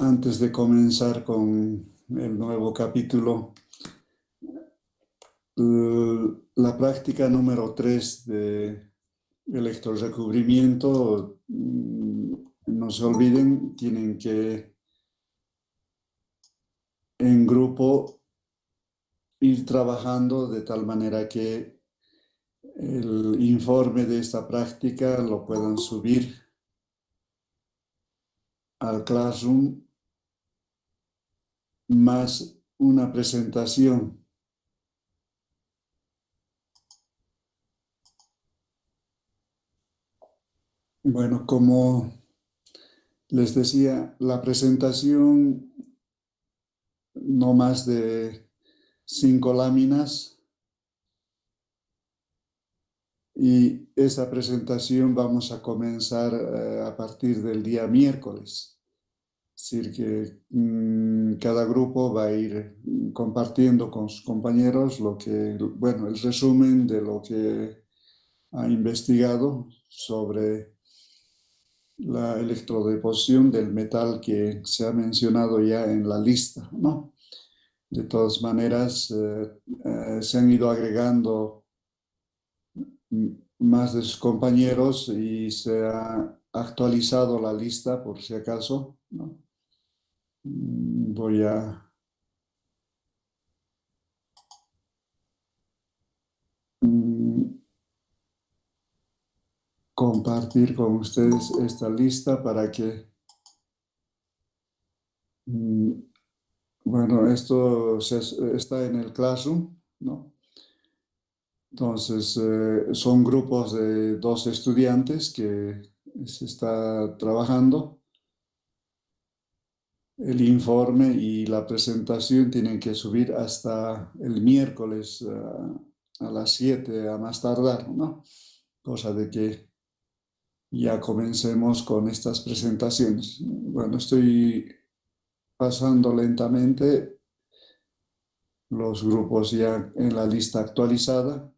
Antes de comenzar con el nuevo capítulo, la práctica número 3 de electrorecubrimiento, no se olviden, tienen que en grupo ir trabajando de tal manera que el informe de esta práctica lo puedan subir al Classroom más una presentación. Bueno, como les decía, la presentación no más de 5 láminas, y esa presentación vamos a comenzar a partir del día miércoles. Es decir, que cada grupo va a ir compartiendo con sus compañeros el resumen de lo que ha investigado sobre la electrodeposición del metal que se ha mencionado ya en la lista, ¿no? De todas maneras, se han ido agregando más de sus compañeros y se ha actualizado la lista por si acaso, ¿no? Voy a compartir con ustedes esta lista para que, bueno, esto está en el Classroom, ¿no? Entonces, son grupos de 2 estudiantes que se está trabajando. El informe y la presentación tienen que subir hasta el miércoles a las 7 a más tardar, ¿no? Cosa de que ya comencemos con estas presentaciones. Bueno, estoy pasando lentamente los grupos ya en la lista actualizada.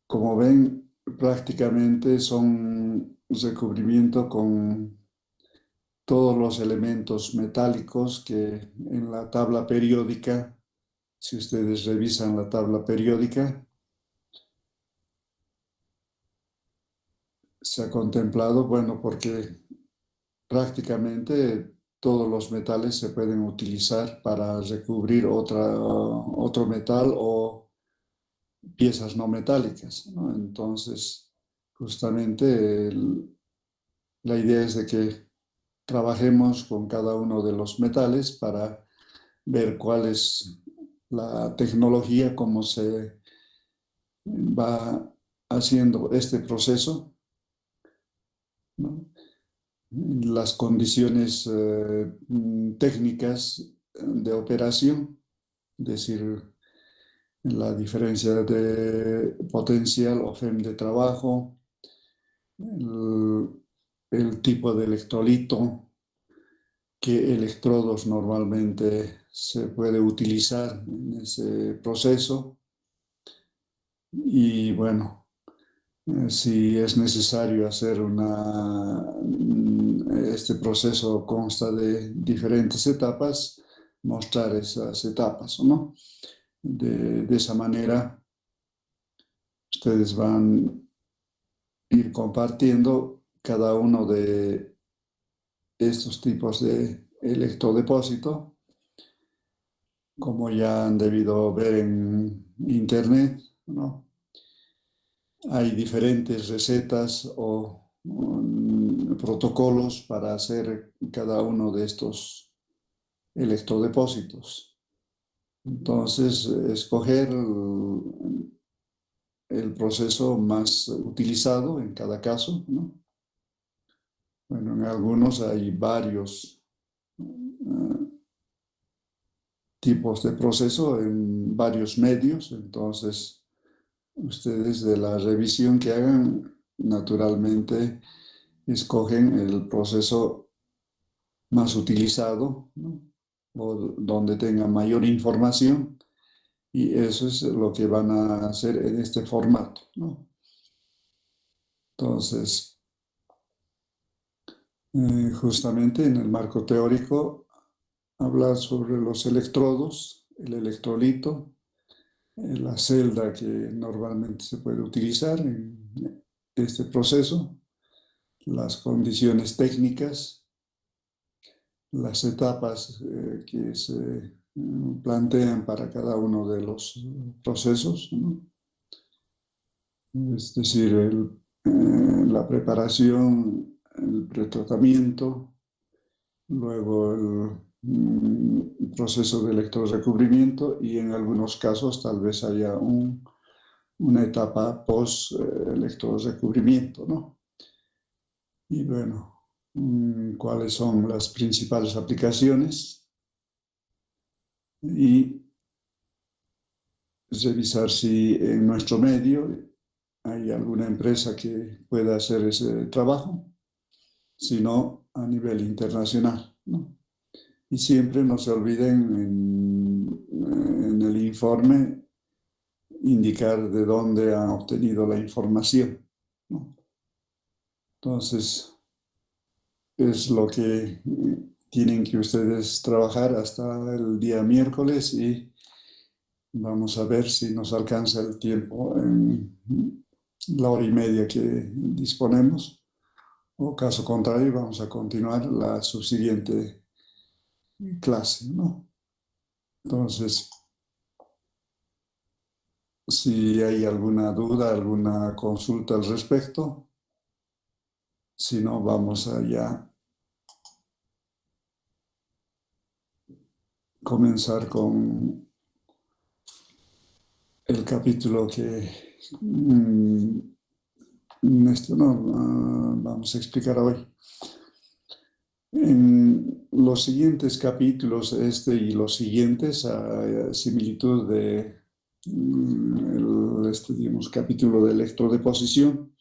Como ven, prácticamente son recubrimiento con todos los elementos metálicos que en la tabla periódica, si ustedes revisan la tabla periódica, se ha contemplado, bueno, porque prácticamente todos los metales se pueden utilizar para recubrir otro metal o piezas no metálicas, ¿no? Entonces, justamente la idea es de que trabajemos con cada uno de los metales para ver cuál es la tecnología, cómo se va haciendo este proceso, ¿no? Las condiciones técnicas de operación, es decir, la diferencia de potencial o FEM de trabajo, el tipo de electrolito, qué electrodos normalmente se puede utilizar en ese proceso y bueno, si es necesario hacer este proceso consta de diferentes etapas, mostrar esas etapas, ¿no? De esa manera, ustedes van a ir compartiendo cada uno de estos tipos de electrodepósito, como ya han debido ver en internet, ¿no? Hay diferentes recetas o protocolos para hacer cada uno de estos electrodepósitos. Entonces, escoger el proceso más utilizado en cada caso, ¿no? Bueno, en algunos hay varios tipos de proceso en varios medios, entonces ustedes de la revisión que hagan, naturalmente escogen el proceso más utilizado, ¿no? O donde tengan mayor información, y eso es lo que van a hacer en este formato, ¿no? Entonces, Justamente en el marco teórico hablar sobre los electrodos, el electrolito, la celda que normalmente se puede utilizar en este proceso, las condiciones técnicas, las etapas que se plantean para cada uno de los procesos, ¿no? Es decir, la preparación, el pretratamiento, luego el proceso de electrorecubrimiento y en algunos casos tal vez haya una etapa post-electrorecubrimiento, ¿no? Y bueno, cuáles son las principales aplicaciones y revisar si en nuestro medio hay alguna empresa que pueda hacer ese trabajo, si no a nivel internacional, ¿no? Y siempre no se olviden en el informe indicar de dónde han obtenido la información, ¿no? Entonces, es lo que tienen que ustedes trabajar hasta el día miércoles y vamos a ver si nos alcanza el tiempo en la hora y media que disponemos, o caso contrario vamos a continuar la subsiguiente clase, ¿no? Entonces, si hay alguna duda, alguna consulta al respecto, si no, vamos a ya comenzar con el capítulo que esto no vamos a explicar hoy. En los siguientes capítulos, este y los siguientes, a similitud de digamos, capítulo de electrodeposición,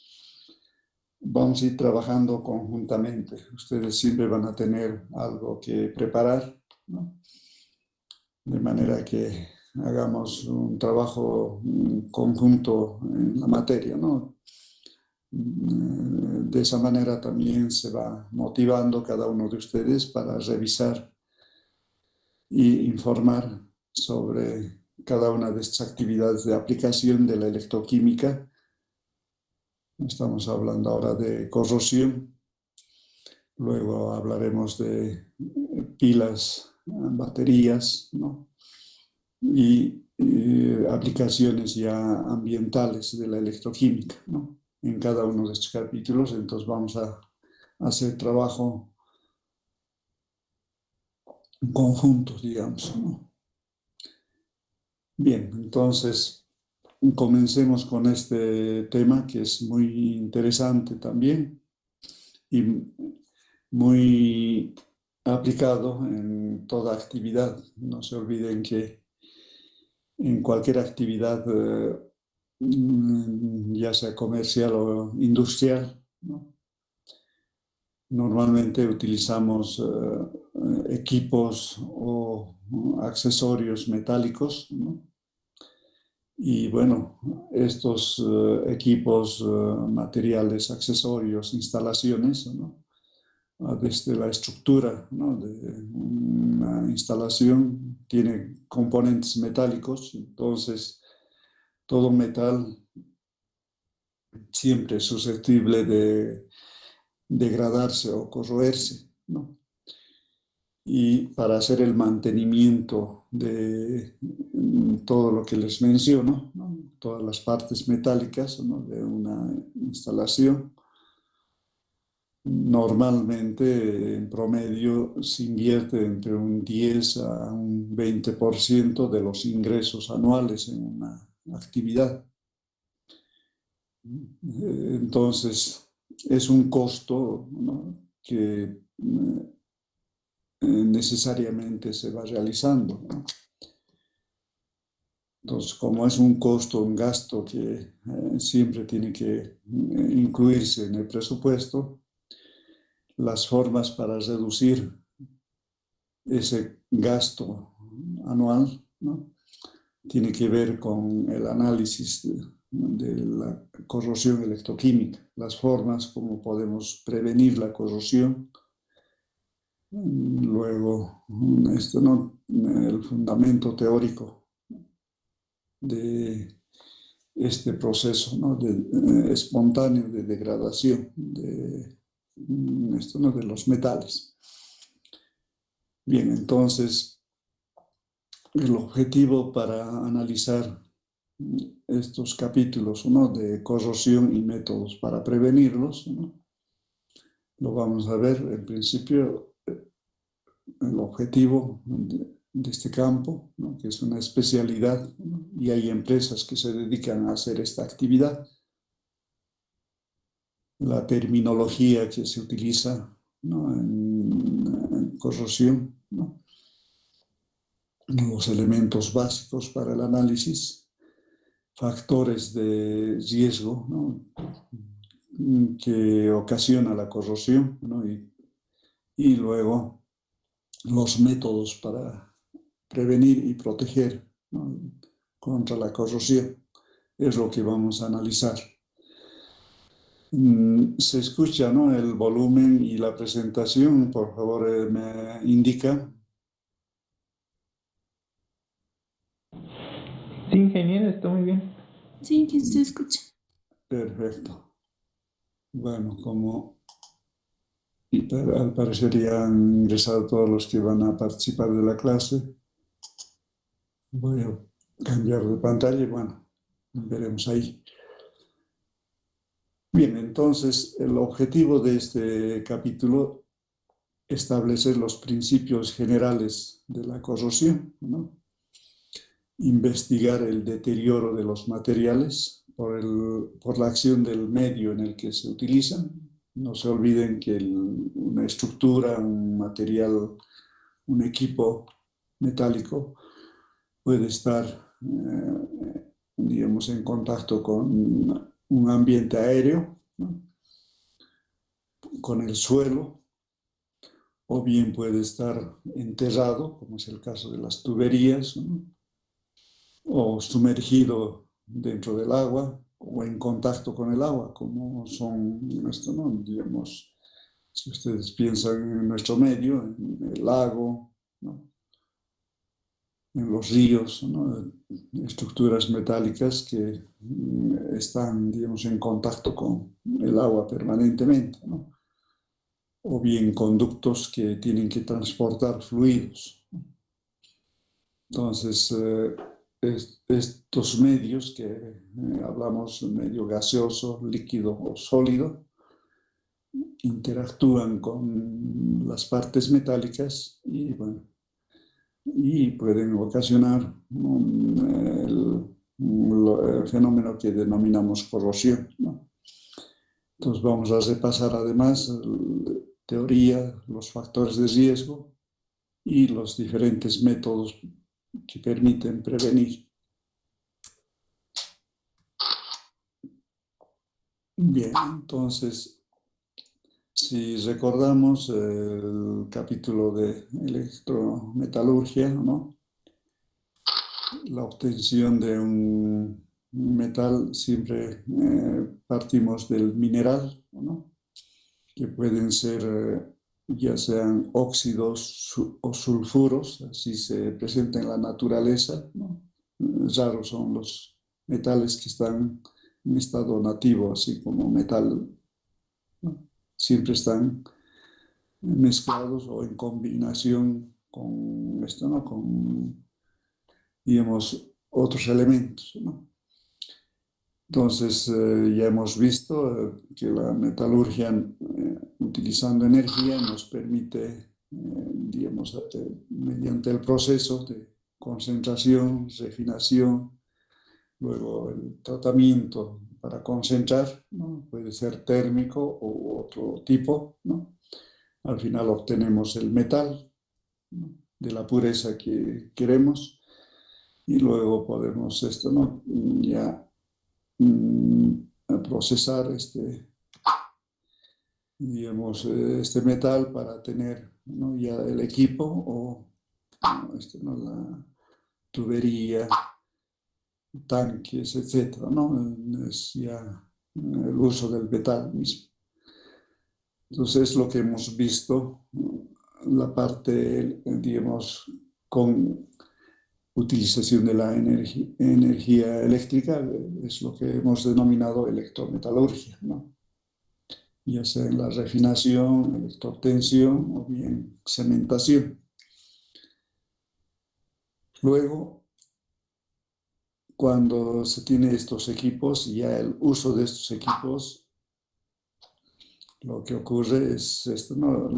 vamos a ir trabajando conjuntamente. Ustedes siempre van a tener algo que preparar, ¿no? De manera que hagamos un trabajo conjunto en la materia, ¿no? De esa manera también se va motivando cada uno de ustedes para revisar e informar sobre cada una de estas actividades de aplicación de la electroquímica. Estamos hablando ahora de corrosión, luego hablaremos de pilas, baterías, ¿no? Y aplicaciones ya ambientales de la electroquímica, ¿no? En cada uno de estos capítulos, entonces vamos a hacer trabajo conjunto, digamos, ¿no? Bien, entonces comencemos con este tema que es muy interesante también y muy aplicado en toda actividad. No se olviden que en cualquier actividad, ya sea comercial o industrial, ¿no? Normalmente utilizamos equipos o accesorios metálicos, ¿no? Y bueno, estos equipos, materiales, accesorios, instalaciones, ¿no? Desde la estructura, ¿no? De una instalación tiene componentes metálicos, entonces todo metal siempre es susceptible de degradarse o corroerse, ¿no? Y para hacer el mantenimiento de todo lo que les menciono, ¿no? Todas las partes metálicas, ¿no? De una instalación, normalmente en promedio se invierte entre un 10 a un 20% de los ingresos anuales en una actividad. Entonces, es un costo, ¿no? Que necesariamente se va realizando, ¿no? Entonces, como es un costo, un gasto que siempre tiene que incluirse en el presupuesto, las formas para reducir ese gasto anual, ¿no? Tiene que ver con el análisis de la corrosión electroquímica, las formas como podemos prevenir la corrosión Luego, el fundamento teórico de este proceso, ¿no? Espontáneo de degradación de los metales. Bien, entonces, el objetivo para analizar estos capítulos, ¿no? De corrosión y métodos para prevenirlos, ¿no? Lo vamos a ver en principio, el objetivo de este campo, ¿no? Que es una especialidad, ¿no? Y hay empresas que se dedican a hacer esta actividad. La terminología que se utiliza, ¿no? en corrosión, ¿no? Los elementos básicos para el análisis, factores de riesgo, ¿no? Que ocasiona la corrosión, ¿no? Y luego los métodos para prevenir y proteger, ¿no? Contra la corrosión. Es lo que vamos a analizar. Se escucha, ¿no? El volumen y la presentación, por favor, me indica. Sí, ingeniero, está muy bien. Sí, que se escucha. Perfecto. Bueno, al parecer ya han ingresado todos los que van a participar de la clase, voy a cambiar de pantalla y bueno, veremos ahí. Bien, entonces el objetivo de este capítulo es establecer los principios generales de la corrosión, ¿no? Investigar el deterioro de los materiales por la acción del medio en el que se utilizan. No se olviden que una estructura, un material, un equipo metálico puede estar, digamos, en contacto con un ambiente aéreo, ¿no? Con el suelo, o bien puede estar enterrado, como es el caso de las tuberías, ¿no? O sumergido dentro del agua o en contacto con el agua, como son nuestro, ¿no? Digamos, si ustedes piensan en nuestro medio, en el lago, ¿no? En los ríos, ¿no? Estructuras metálicas que están, digamos, en contacto con el agua permanentemente, ¿no? O bien conductos que tienen que transportar fluidos. Entonces, estos medios que hablamos, medio gaseoso, líquido o sólido, interactúan con las partes metálicas y, bueno, y pueden ocasionar el fenómeno que denominamos corrosión, ¿no? Entonces vamos a repasar además teoría, los factores de riesgo y los diferentes métodos que permiten prevenir. Bien, entonces, si recordamos el capítulo de electrometalurgia, ¿no? La obtención de un metal siempre partimos del mineral, ¿no? Que pueden ser ya sean óxidos o sulfuros, así se presenta en la naturaleza, ¿no? Raros son los metales que están en estado nativo, así como metal, ¿no? Siempre están mezclados o en combinación con esto, ¿no? Con, digamos, otros elementos, ¿no? Entonces, ya hemos visto que la metalurgia, utilizando energía, nos permite, digamos, mediante el proceso de concentración, refinación, luego el tratamiento para concentrar, ¿no? Puede ser térmico o otro tipo, ¿no? Al final obtenemos el metal, ¿no? De la pureza que queremos y luego podemos esto, ¿no? Ya procesar digamos, este metal para tener, ¿no? Ya el equipo o, ¿no? La tubería, tanques, etcétera, ¿no? Es ya el uso del metal mismo. Entonces, lo que hemos visto la parte, digamos, con utilización de la energía eléctrica, es lo que hemos denominado electrometalurgia, ¿no? Ya sea en la refinación, electroobtención o bien cementación. Luego, cuando se tiene estos equipos, ya el uso de estos equipos, lo que ocurre es esto, ¿no?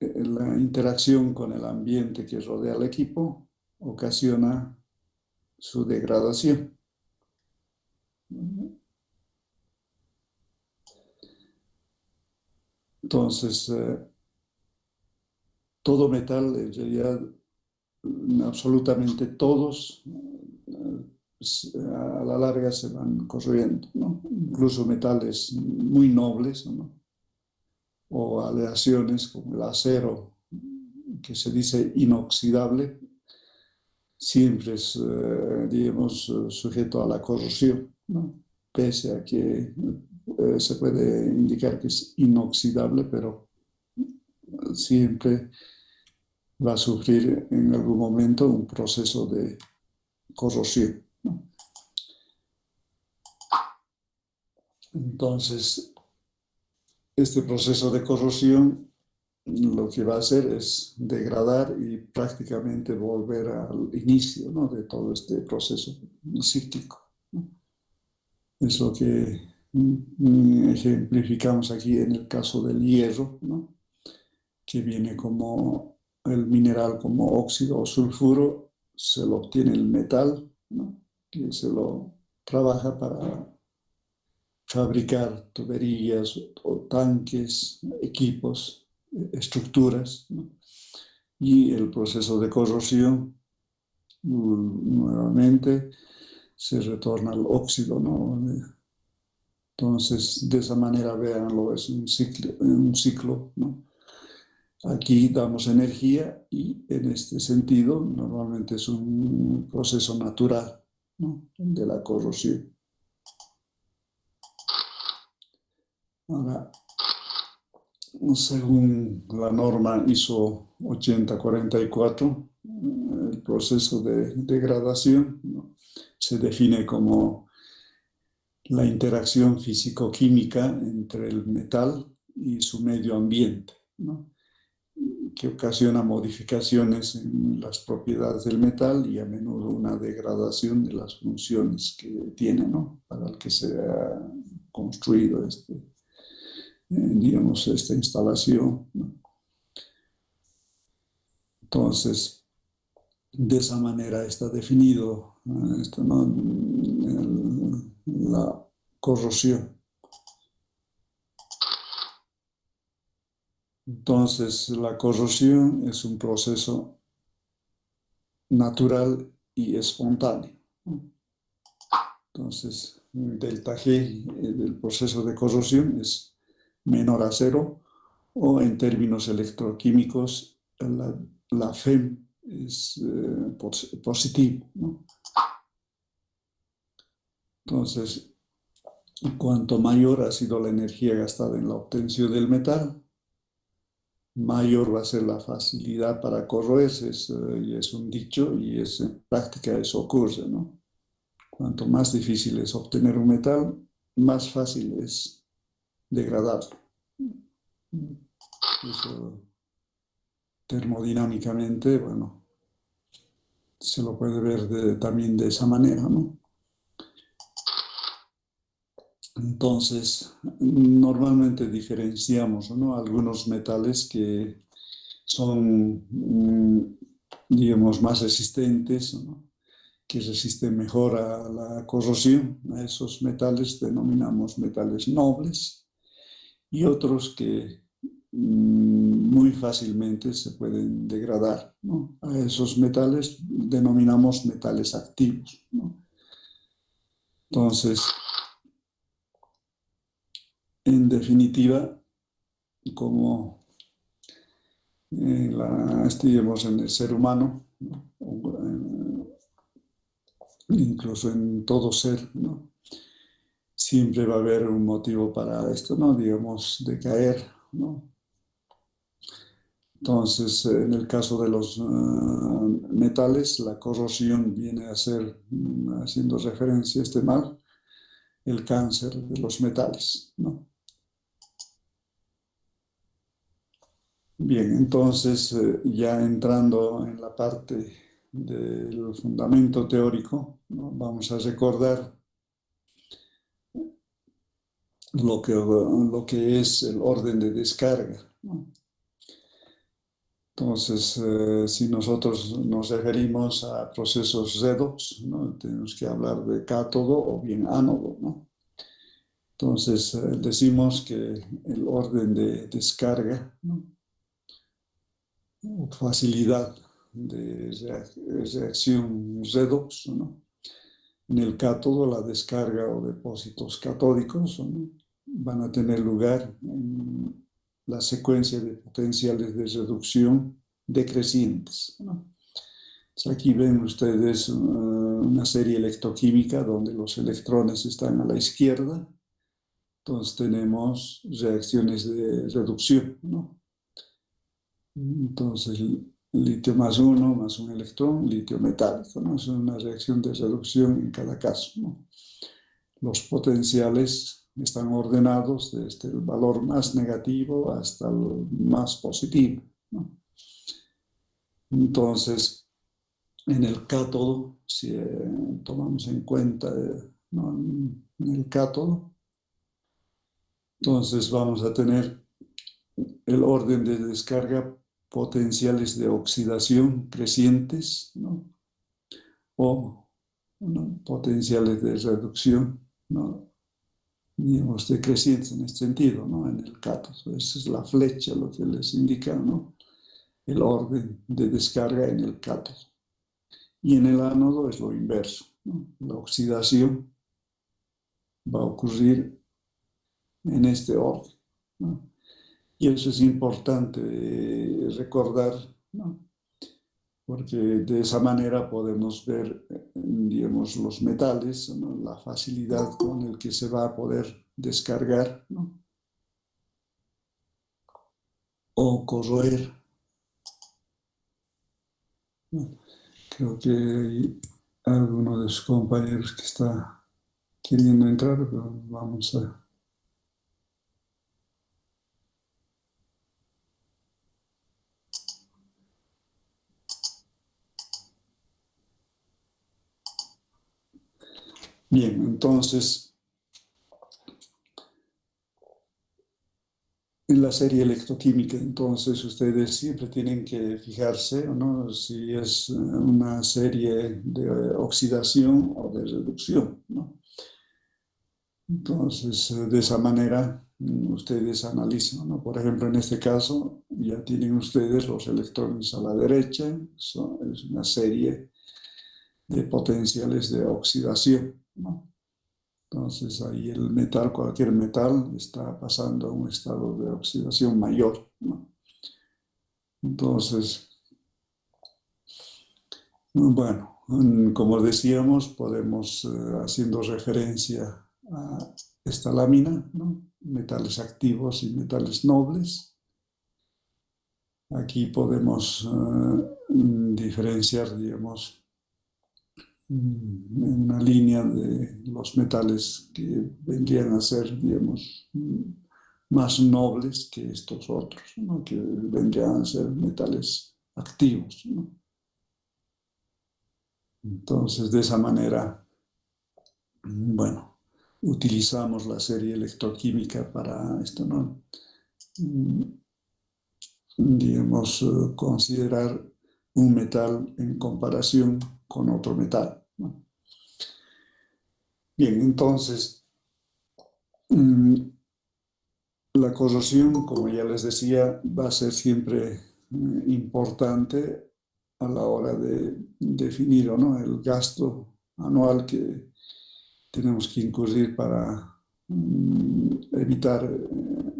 La interacción con el ambiente que rodea al equipo ocasiona su degradación. Entonces, todo metal, en realidad, absolutamente todos, a la larga se van corroyendo, ¿no? Incluso metales muy nobles, ¿no? O aleaciones como el acero, que se dice inoxidable, siempre es, digamos, sujeto a la corrosión, ¿no? Pese a que se puede indicar que es inoxidable, pero siempre va a sufrir en algún momento un proceso de corrosión, ¿no? Entonces, este proceso de corrosión lo que va a hacer es degradar y prácticamente volver al inicio, ¿no? De todo este proceso cíclico, ¿no? Es lo que ejemplificamos aquí en el caso del hierro, ¿no? Que viene como el mineral como óxido o sulfuro, se lo obtiene el metal, ¿no? Que se lo trabaja para fabricar tuberías o tanques, equipos, estructuras, ¿no? Y el proceso de corrosión, nuevamente, se retorna al óxido, ¿no? Entonces, de esa manera, véanlo, es un ciclo, ¿no? Aquí damos energía y en este sentido, normalmente es un proceso natural, ¿no? De la corrosión. Ahora, según la norma ISO 8044, el proceso de degradación, ¿no? Se define como la interacción físico-química entre el metal y su medio ambiente, ¿no? Que ocasiona modificaciones en las propiedades del metal y a menudo una degradación de las funciones que tiene, ¿no? Para el que se ha construido digamos, esta instalación, ¿no? Entonces, de esa manera está definido esto, ¿no? La corrosión. Entonces, la corrosión es un proceso natural y espontáneo, ¿no? Entonces, delta G del proceso de corrosión es menor a cero, o en términos electroquímicos, la FEM es positivo, ¿no? Entonces, cuanto mayor ha sido la energía gastada en la obtención del metal, mayor va a ser la facilidad para corroerse. Y es un dicho y en práctica eso ocurre, ¿no? Cuanto más difícil es obtener un metal, más fácil es degradarlo. Eso termodinámicamente, bueno, se lo puede ver también de esa manera, ¿no? Entonces, normalmente diferenciamos, ¿no? Algunos metales que son, digamos, más resistentes, ¿no? Que resisten mejor a la corrosión. A esos metales denominamos metales nobles, y otros que muy fácilmente se pueden degradar, ¿no? A esos metales denominamos metales activos, ¿no? Entonces, en definitiva, como digamos, en el ser humano, ¿no? Incluso en todo ser, ¿no? Siempre va a haber un motivo para esto, ¿no? Digamos, decaer, ¿no? Entonces, en el caso de los metales, la corrosión viene a ser, haciendo referencia a este mal, el cáncer de los metales, ¿no? Bien, entonces, ya entrando en la parte del fundamento teórico, ¿no? Vamos a recordar lo que es el orden de descarga, ¿no? Entonces, si nosotros nos referimos a procesos redox, ¿no? Tenemos que hablar de cátodo o bien ánodo, ¿no? Entonces, decimos que el orden de descarga, ¿no? O facilidad de reacción redox, ¿no? En el cátodo, la descarga o depósitos catódicos, ¿no? Van a tener lugar en la secuencia de potenciales de reducción decrecientes, ¿no? Aquí ven ustedes una serie electroquímica donde los electrones están a la izquierda. Entonces tenemos reacciones de reducción, ¿no? Entonces, litio más uno, más un electrón, litio metálico, ¿no? Es una reacción de reducción en cada caso, ¿no? Los potenciales están ordenados desde el valor más negativo hasta el más positivo, ¿no? Entonces, en el cátodo, si tomamos en cuenta, ¿no? En el cátodo, entonces vamos a tener el orden de descarga potenciales de oxidación crecientes, ¿no? O, ¿no? Potenciales de reducción, ¿no? Digamos, decrecientes en este sentido, ¿no? En el cátodo. Esa es la flecha, lo que les indica, ¿no? El orden de descarga en el cátodo. Y en el ánodo es lo inverso, ¿no? La oxidación va a ocurrir en este orden, ¿no? Y eso es importante recordar, ¿no? Porque de esa manera podemos ver, digamos, los metales, ¿no? La facilidad con la que se va a poder descargar, ¿no? O corroer. Bueno, creo que hay alguno de sus compañeros que está queriendo entrar, pero vamos a... Bien, entonces, en la serie electroquímica, entonces ustedes siempre tienen que fijarse, ¿no? Si es una serie de oxidación o de reducción, ¿no? Entonces, de esa manera, ustedes analizan, ¿no? Por ejemplo, en este caso, ya tienen ustedes los electrones a la derecha, es una serie de potenciales de oxidación, ¿no? Entonces, ahí el metal, cualquier metal, está pasando a un estado de oxidación mayor, ¿no? Entonces, bueno, como decíamos, podemos, haciendo referencia a esta lámina, ¿no? Metales activos y metales nobles. Aquí podemos diferenciar, digamos, en una línea de los metales que vendrían a ser, digamos, más nobles que estos otros, ¿no? Que vendrían a ser metales activos, ¿no? Entonces, de esa manera, bueno, utilizamos la serie electroquímica para esto, ¿no? Digamos, considerar un metal en comparación con otro metal, ¿no? Bien, entonces, la corrosión, como ya les decía, va a ser siempre importante a la hora de definir, ¿no? El gasto anual que tenemos que incurrir para evitar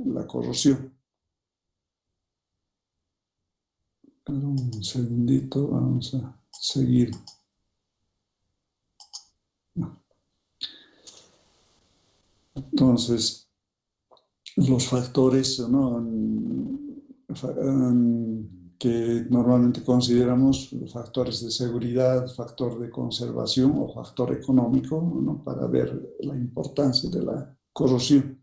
la corrosión. Pero un segundito, vamos a seguir. Entonces, los factores, ¿no? que normalmente consideramos factores de seguridad, factor de conservación o factor económico, ¿no? Para ver la importancia de la corrosión.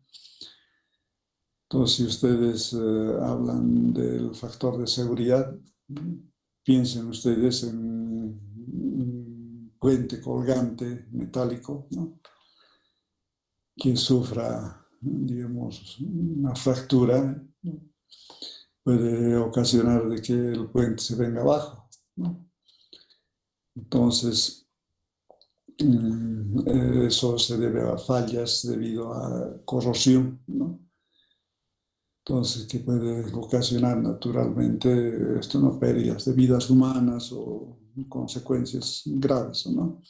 Entonces, si ustedes hablan del factor de seguridad, piensen ustedes en un puente colgante metálico, ¿no? Que sufra, digamos, una fractura, ¿no? Puede ocasionar de que el puente se venga abajo, ¿no? Entonces, eso se debe a fallas debido a corrosión, ¿no? Entonces, que puede ocasionar naturalmente esto, ¿no? Pérdidas de vidas humanas o consecuencias graves, ¿no?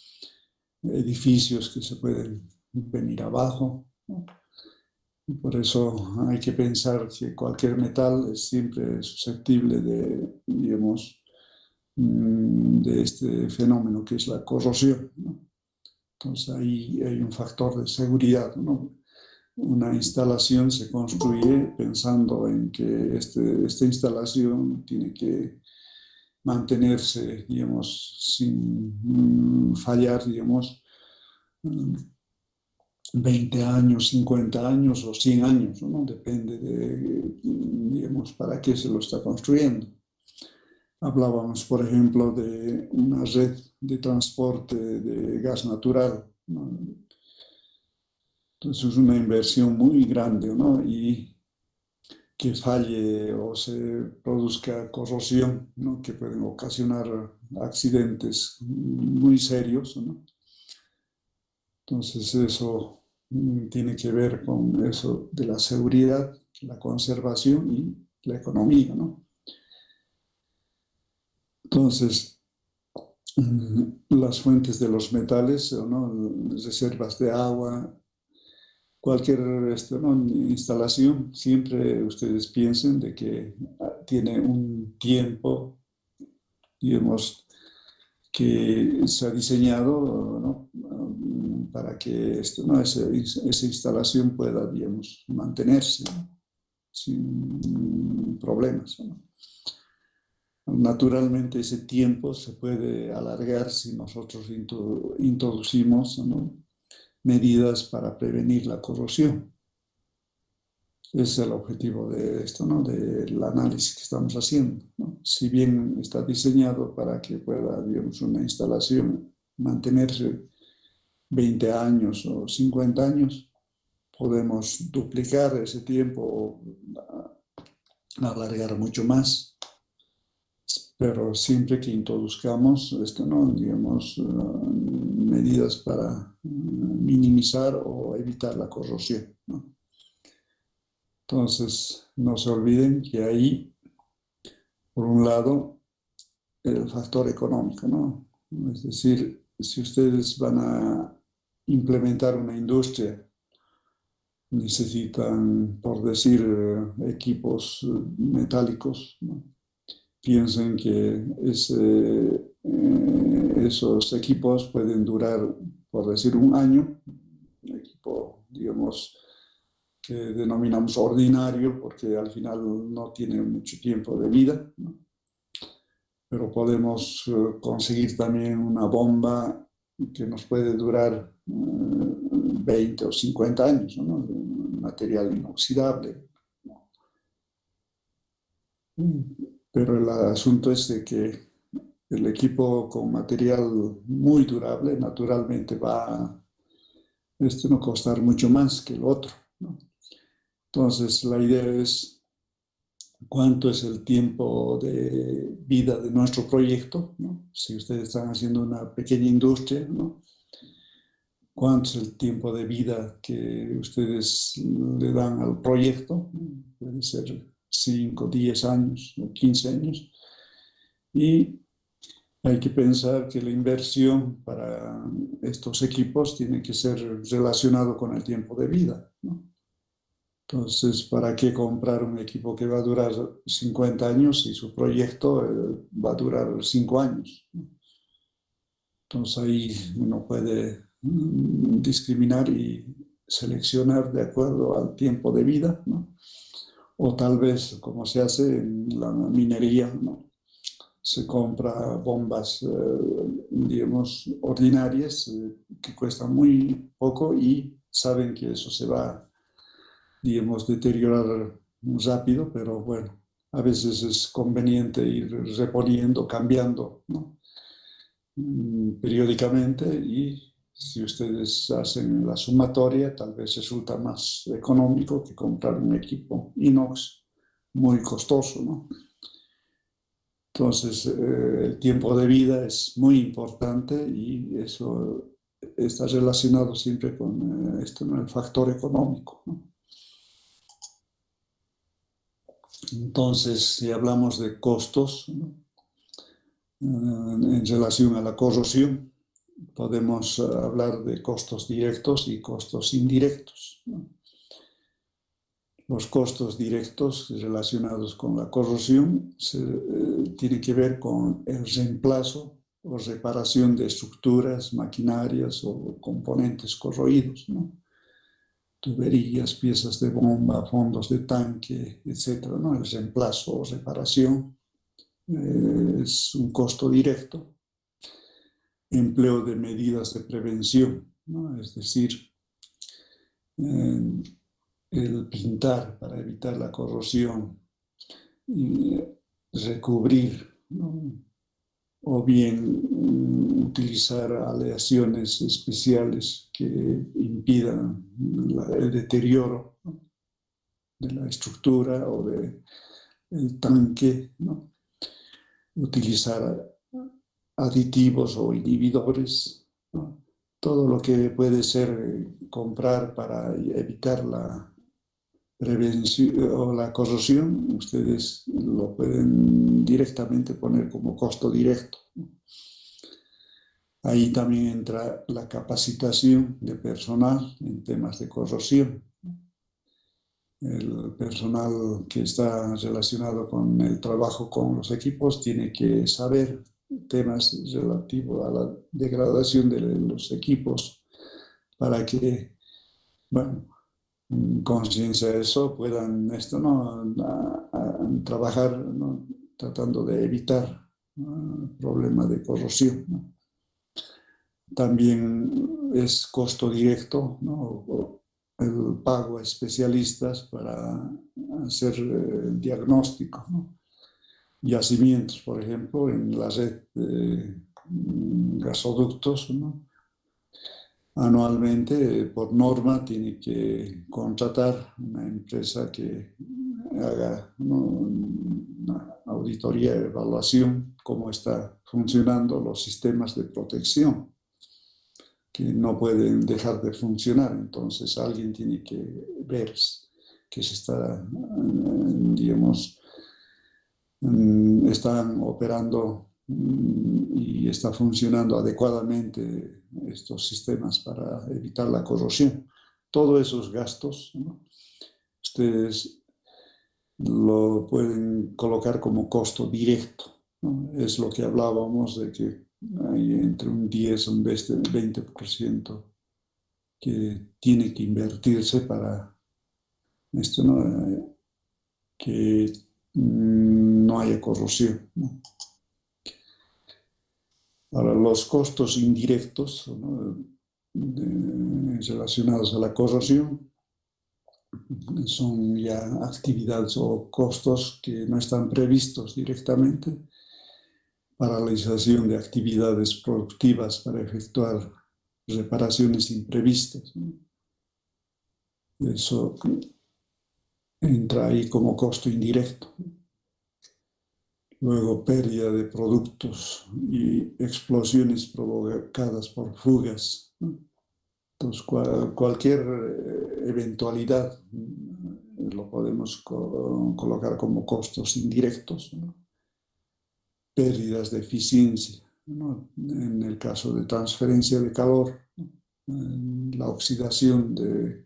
Edificios que se pueden venir abajo, ¿no? Y por eso hay que pensar que cualquier metal es siempre susceptible de, digamos, de este fenómeno que es la corrosión, ¿no? Entonces ahí hay un factor de seguridad, ¿no? Una instalación se construye pensando en que esta instalación tiene que mantenerse, digamos, sin fallar, digamos, 20 años, 50 años o 100 años, ¿no? Depende de, digamos, para qué se lo está construyendo. Hablábamos, por ejemplo, de una red de transporte de gas natural, ¿no? Entonces es una inversión muy grande, ¿no? Y que falle o se produzca corrosión, ¿no? Que pueden ocasionar accidentes muy serios, ¿no? Entonces eso tiene que ver con eso de la seguridad, la conservación y la economía, ¿no? Entonces, las fuentes de los metales, ¿no? Reservas de agua, cualquier ¿no? instalación, siempre ustedes piensen de que tiene un tiempo, digamos, que se ha diseñado, ¿no? Para que ¿no? esa instalación pueda, digamos, mantenerse, ¿no? Sin problemas, ¿no? Naturalmente ese tiempo se puede alargar si nosotros introducimos, ¿no? Medidas para prevenir la corrosión. Ese es el objetivo de esto, ¿no? Del análisis que estamos haciendo, ¿no? Si bien está diseñado para que pueda, digamos, una instalación mantenerse 20 años o 50 años, podemos duplicar ese tiempo o alargar mucho más, pero siempre que introduzcamos esto, ¿no? Digamos, medidas para minimizar o evitar la corrosión, ¿no? Entonces, no se olviden que ahí, por un lado, el factor económico, ¿no? Es decir, si ustedes van a implementar una industria, necesitan, por decir, equipos metálicos, ¿no? Piensen que esos equipos pueden durar, por decir, un año, un equipo, digamos, que denominamos ordinario porque al final no tiene mucho tiempo de vida, ¿no? Pero podemos conseguir también una bomba que nos puede durar 20 o 50 años, ¿no? Un material inoxidable, ¿no? Pero el asunto es de que el equipo con material muy durable naturalmente va a no costar mucho más que el otro, ¿no? Entonces la idea es cuánto es el tiempo de vida de nuestro proyecto, ¿no? Si ustedes están haciendo una pequeña industria, ¿no? ¿Cuánto es el tiempo de vida que ustedes le dan al proyecto? Puede ser 5, 10 años o 15 años. Y hay que pensar que la inversión para estos equipos tiene que ser relacionado con el tiempo de vida, ¿no? Entonces, ¿para qué comprar un equipo que va a durar 50 años si su proyecto va a durar 5 años? Entonces ahí uno puede discriminar y seleccionar de acuerdo al tiempo de vida, ¿no? O tal vez, como se hace en la minería, ¿no? Se compra bombas, digamos, ordinarias que cuestan muy poco y saben que eso se va, digamos, deteriorar rápido, pero bueno, a veces es conveniente ir reponiendo, cambiando, ¿no? Periódicamente, y si ustedes hacen la sumatoria, tal vez resulta más económico que comprar un equipo inox muy costoso, ¿no? Entonces, el tiempo de vida es muy importante y eso está relacionado siempre con esto, ¿no? El factor económico, ¿no? Entonces, si hablamos de costos, ¿no? En relación a la corrosión, podemos hablar de costos directos y costos indirectos, ¿no? Los costos directos relacionados con la corrosión tienen que ver con el reemplazo o reparación de estructuras, maquinarias o componentes corroídos, ¿no? Tuberías, piezas de bomba, fondos de tanque, etc., ¿no? El reemplazo o reparación es un costo directo. Empleo de medidas de prevención, ¿no? Es decir, el pintar para evitar la corrosión, y recubrir, ¿no? O bien utilizar aleaciones especiales que impidan el deterioro, ¿no? De la estructura o del tanque, ¿no? Utilizar aditivos o inhibidores, ¿no? Todo lo que puede ser comprar para evitar la prevención o la corrosión, ustedes lo pueden directamente poner como costo directo. Ahí también entra la capacitación de personal en temas de corrosión. El personal que está relacionado con el trabajo con los equipos tiene que saber temas relativos a la degradación de los equipos para que, bueno, conciencia de eso puedan ¿no? trabajar, ¿no? Tratando de evitar, ¿no? Problemas de corrosión, ¿no? También es costo directo, ¿no? El pago a especialistas para hacer diagnóstico, ¿no? Yacimientos, por ejemplo, en la red de gasoductos, ¿no? Anualmente, por norma, tiene que contratar una empresa que haga, ¿no? Una auditoría, evaluación, cómo están funcionando los sistemas de protección, que no pueden dejar de funcionar. Entonces, alguien tiene que ver que se está, digamos, están operando y está funcionando adecuadamente estos sistemas para evitar la corrosión. Todos esos gastos, ¿no? Ustedes lo pueden colocar como costo directo, ¿no? Es lo que hablábamos de que hay entre un 10 y un 20% que tiene que invertirse para esto, ¿no? Que no haya corrosión, ¿no? Ahora, los costos indirectos, ¿no? Relacionados a la corrosión son ya actividades o costos que no están previstos directamente. Paralización de actividades productivas para efectuar reparaciones imprevistas, ¿no? Eso entra ahí como costo indirecto. Luego, pérdida de productos y explosiones provocadas por fugas, ¿no? Entonces, cualquier eventualidad lo podemos colocar como costos indirectos, ¿no? Pérdidas de eficiencia, ¿no? En el caso de transferencia de calor, ¿no? La oxidación de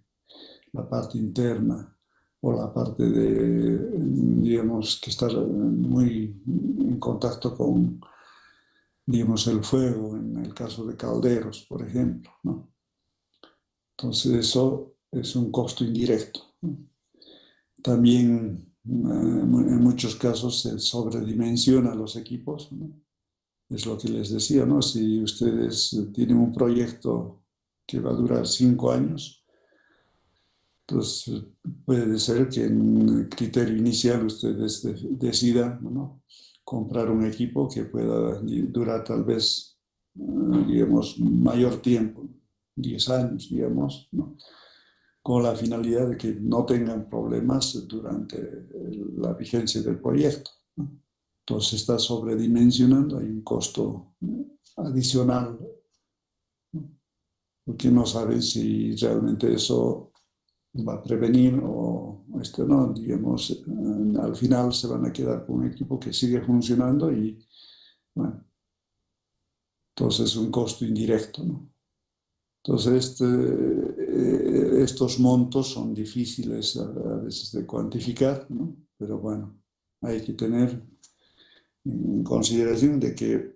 la parte interna o la parte de, digamos, que está muy en contacto con, digamos, el fuego, en el caso de calderos, por ejemplo, ¿no? Entonces eso es un costo indirecto, ¿no? También en muchos casos se sobredimensiona los equipos, ¿no? Es lo que les decía, ¿no? Si ustedes tienen un proyecto que va a durar 5 años, pues puede ser que en el criterio inicial ustedes decidan, ¿no?, comprar un equipo que pueda durar tal vez, digamos, mayor tiempo, 10 años, digamos, ¿no?, con la finalidad de que no tengan problemas durante la vigencia del proyecto, ¿no? Entonces está sobredimensionando, hay un costo adicional, ¿no?, porque no saben si realmente eso va a prevenir o no, digamos, al final se van a quedar con un equipo que sigue funcionando y, bueno, entonces es un costo indirecto, ¿no? Entonces, estos montos son difíciles a veces de cuantificar, ¿no? Pero bueno, hay que tener en consideración de que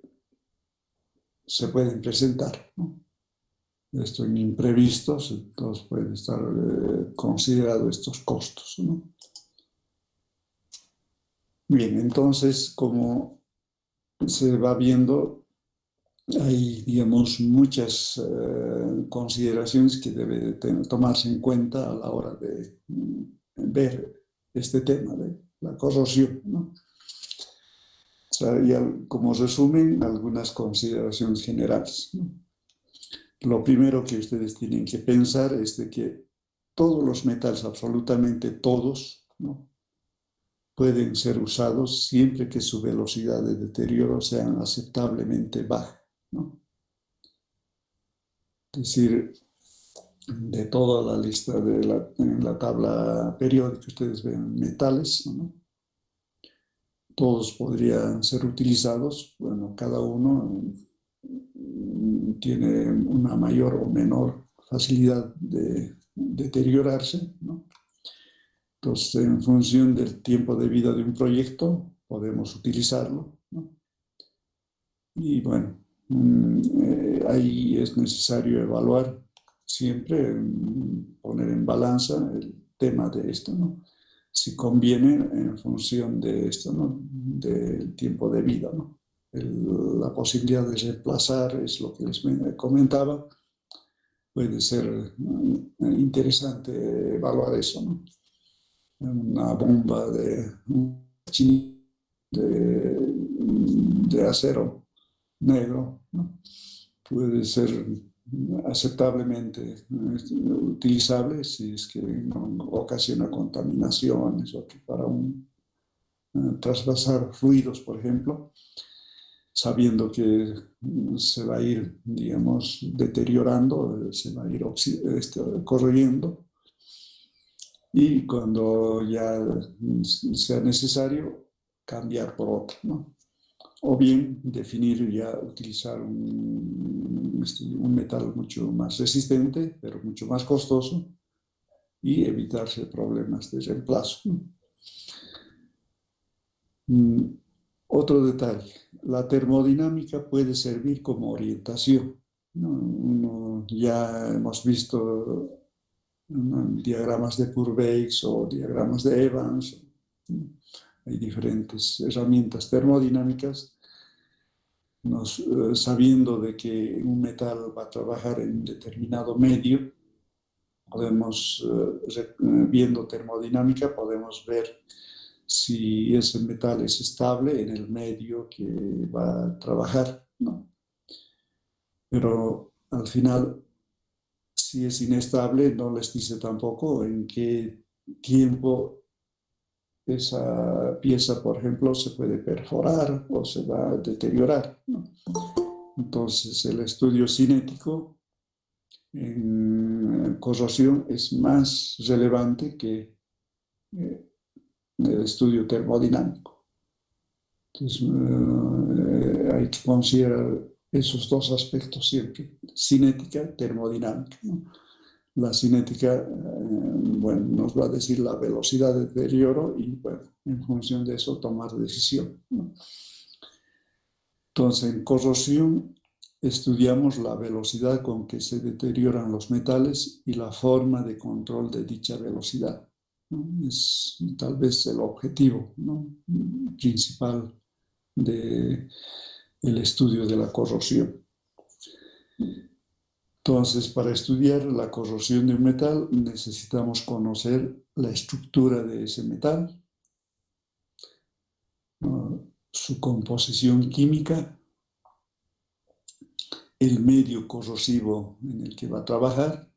se pueden presentar, ¿no? Esto en imprevistos, entonces pueden estar considerados estos costos, ¿no? Bien, entonces, como se va viendo, hay, digamos, muchas consideraciones que debe tomarse en cuenta a la hora de ver este tema de la corrosión, ¿no? O sea, ya como resumen, algunas consideraciones generales, ¿no? Lo primero que ustedes tienen que pensar es de que todos los metales, absolutamente todos, ¿no?, pueden ser usados siempre que su velocidad de deterioro sea aceptablemente baja, ¿no? Es decir, de toda la lista en la tabla periódica ustedes ven metales, ¿no?, todos podrían ser utilizados. Bueno, cada uno tiene una mayor o menor facilidad de deteriorarse, ¿no? Entonces, en función del tiempo de vida de un proyecto, podemos utilizarlo, ¿no? Y bueno, ahí es necesario evaluar siempre, poner en balanza el tema de esto, ¿no? Si conviene en función de esto, ¿no?, del tiempo de vida, ¿no? La posibilidad de reemplazar es lo que les comentaba. Puede ser interesante evaluar eso, ¿no? Una bomba de acero negro, ¿no?, puede ser aceptablemente utilizable si es que no ocasiona contaminaciones o que para trasvasar fluidos, por ejemplo, sabiendo que se va a ir, digamos, deteriorando, se va a ir corroyendo, y cuando ya sea necesario, cambiar por otro, ¿no? O bien definir ya utilizar un metal mucho más resistente, pero mucho más costoso, y evitarse problemas de reemplazo, ¿no? Otro detalle, la termodinámica puede servir como orientación, ¿no? Ya hemos visto, ¿no?, diagramas de Purbakes o diagramas de Evans, ¿no? Hay diferentes herramientas termodinámicas. Sabiendo de que un metal va a trabajar en un determinado medio, podemos, viendo termodinámica, podemos ver si ese metal es estable en el medio que va a trabajar, ¿no? Pero al final, si es inestable, no les dice tampoco en qué tiempo esa pieza, por ejemplo, se puede perforar o se va a deteriorar, ¿no? Entonces, el estudio cinético en corrosión es más relevante que el estudio termodinámico. Entonces, hay que considerar esos dos aspectos siempre, cinética, termodinámica, ¿no? La cinética, bueno, nos va a decir la velocidad de deterioro y, bueno, en función de eso tomar decisión, ¿no? Entonces, en corrosión estudiamos la velocidad con que se deterioran los metales y la forma de control de dicha velocidad. ¿no? Es tal vez el objetivo, ¿no?, principal del estudio de la corrosión. Entonces, para estudiar la corrosión de un metal necesitamos conocer la estructura de ese metal, ¿no?, su composición química, el medio corrosivo en el que va a trabajar,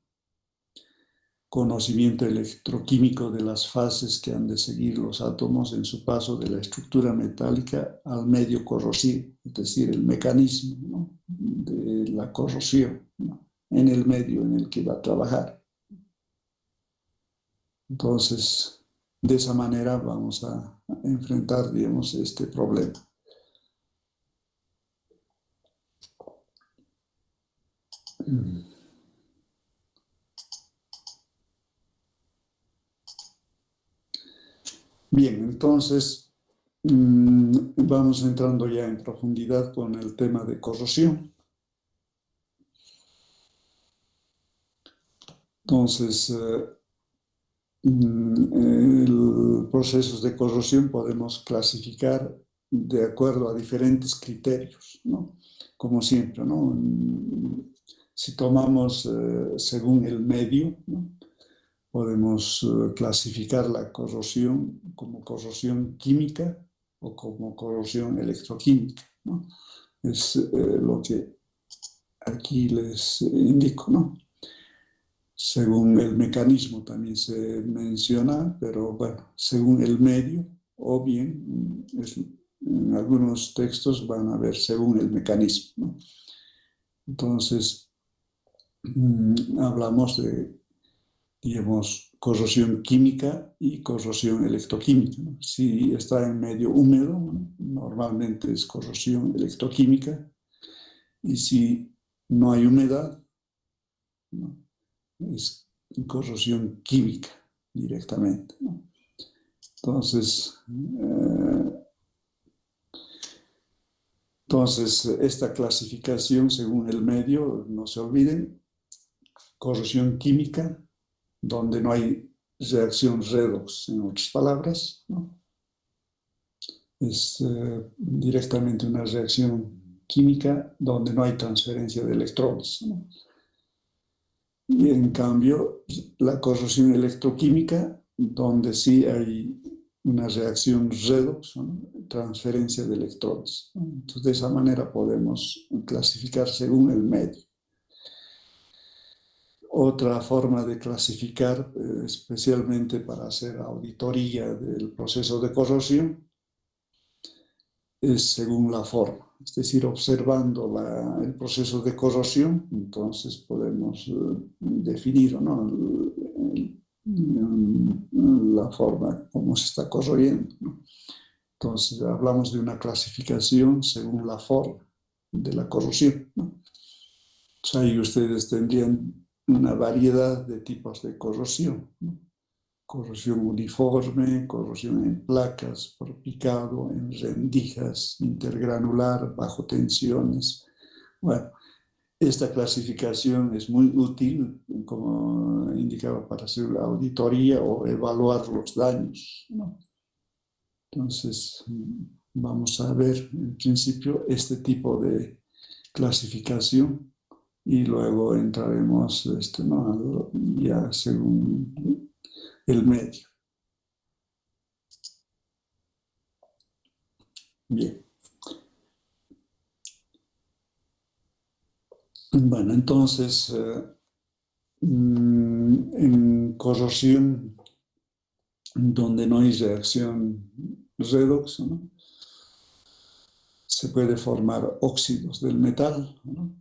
conocimiento electroquímico de las fases que han de seguir los átomos en su paso de la estructura metálica al medio corrosivo, es decir, el mecanismo, ¿no?, de la corrosión, ¿no?, en el medio en el que va a trabajar. Entonces, de esa manera vamos a enfrentar, digamos, este problema. Bien, entonces vamos entrando ya en profundidad con el tema de corrosión. Entonces, los procesos de corrosión podemos clasificar de acuerdo a diferentes criterios, ¿no? Como siempre, ¿no? Si tomamos según el medio, ¿no?, podemos clasificar la corrosión como corrosión química o como corrosión electroquímica, ¿no? Es lo que aquí les indico, ¿no? Según el mecanismo también se menciona, pero bueno, según el medio, o bien en algunos textos van a ver según el mecanismo, ¿no? Entonces, hablamos de, digamos, corrosión química y corrosión electroquímica, ¿no? Si está en medio húmedo, ¿no?, normalmente es corrosión electroquímica, y si no hay humedad, ¿no?, es corrosión química directamente, ¿no? Entonces, esta clasificación según el medio, no se olviden, corrosión química, donde no hay reacción redox, en otras palabras, ¿no?, es directamente una reacción química donde no hay transferencia de electrones, ¿no? Y en cambio, la corrosión electroquímica, donde sí hay una reacción redox, ¿no?, transferencia de electrones, ¿no? Entonces, de esa manera podemos clasificar según el medio. Otra forma de clasificar, especialmente para hacer auditoría del proceso de corrosión, es según la forma. Es decir, observando el proceso de corrosión, entonces podemos definir, ¿no?, la forma como se está corroyendo, ¿no? Entonces, hablamos de una clasificación según la forma de la corrosión, ¿no? Pues ahí ustedes tendrían una variedad de tipos de corrosión, ¿no? Corrosión uniforme, corrosión en placas, por picado, en rendijas, intergranular, bajo tensiones. Bueno, esta clasificación es muy útil, como indicaba, para hacer la auditoría o evaluar los daños, ¿no? Entonces, vamos a ver en principio este tipo de clasificación y luego entraremos, ¿no?, ya según el medio. Bien. Bueno, entonces, en corrosión donde no hay reacción redox, ¿no?, se puede formar óxidos del metal, ¿no?,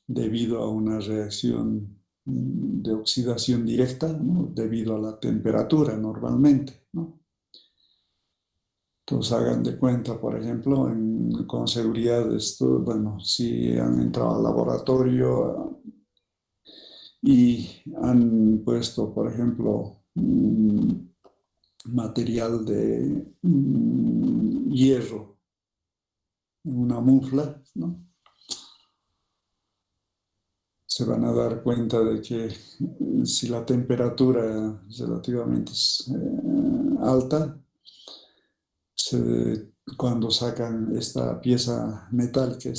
debido a una reacción de oxidación directa, ¿no?, debido a la temperatura normalmente, ¿no? Entonces, hagan de cuenta, por ejemplo, con seguridad, bueno, si han entrado al laboratorio y han puesto, por ejemplo, material de hierro en una mufla, ¿no?, se van a dar cuenta de que si la temperatura relativamente es alta, cuando sacan esta pieza metálica,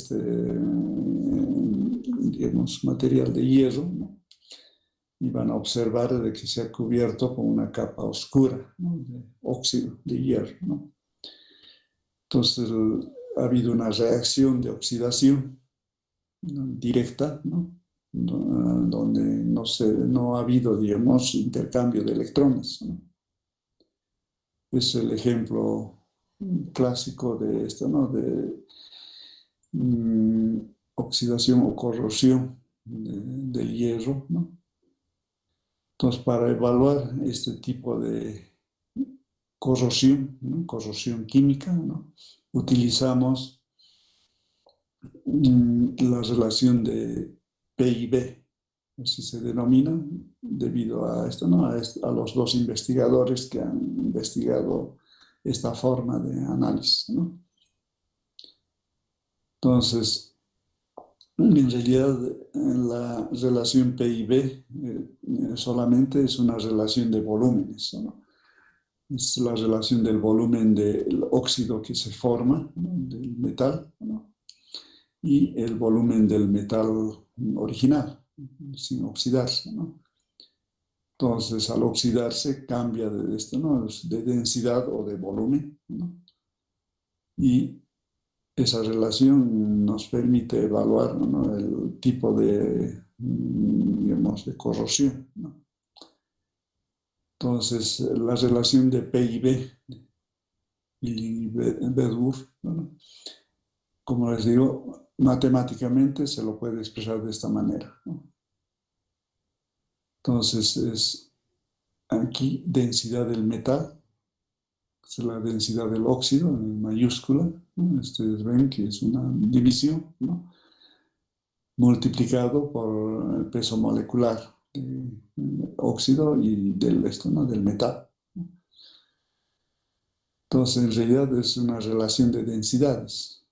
digamos, material de hierro, ¿no? Y van a observar de que se ha cubierto con una capa oscura, ¿no? De óxido de hierro, ¿no? Entonces ha habido una reacción de oxidación, ¿no? Directa, ¿no? Donde no ha habido, digamos, intercambio de electrones, ¿no? Es el ejemplo clásico de esto, ¿no? De oxidación o corrosión del hierro, ¿no? Entonces, para evaluar este tipo de corrosión, ¿no? Corrosión química, ¿no? Utilizamos la relación de P/B, así se denomina, debido a esto, ¿no? A los dos investigadores que han investigado esta forma de análisis, ¿no? Entonces, en realidad, la relación P/B solamente es una relación de volúmenes, ¿no? Es la relación del volumen del óxido que se forma, ¿no? Del metal, ¿no? Y el volumen del metal original, sin oxidarse, ¿no? Entonces, al oxidarse, cambia de esto, ¿no? De densidad o de volumen, ¿no? Y esa relación nos permite evaluar, ¿no? El tipo de, digamos, de corrosión, ¿no? Entonces, la relación de P/B y Bedworth, ¿no? Como les digo, matemáticamente se lo puede expresar de esta manera, ¿no? Entonces, es aquí densidad del metal, es la densidad del óxido en mayúscula, ¿no? Ustedes ven que es una división, ¿no? Multiplicado por el peso molecular del óxido y ¿no? Del metal. Entonces, en realidad es una relación de densidades.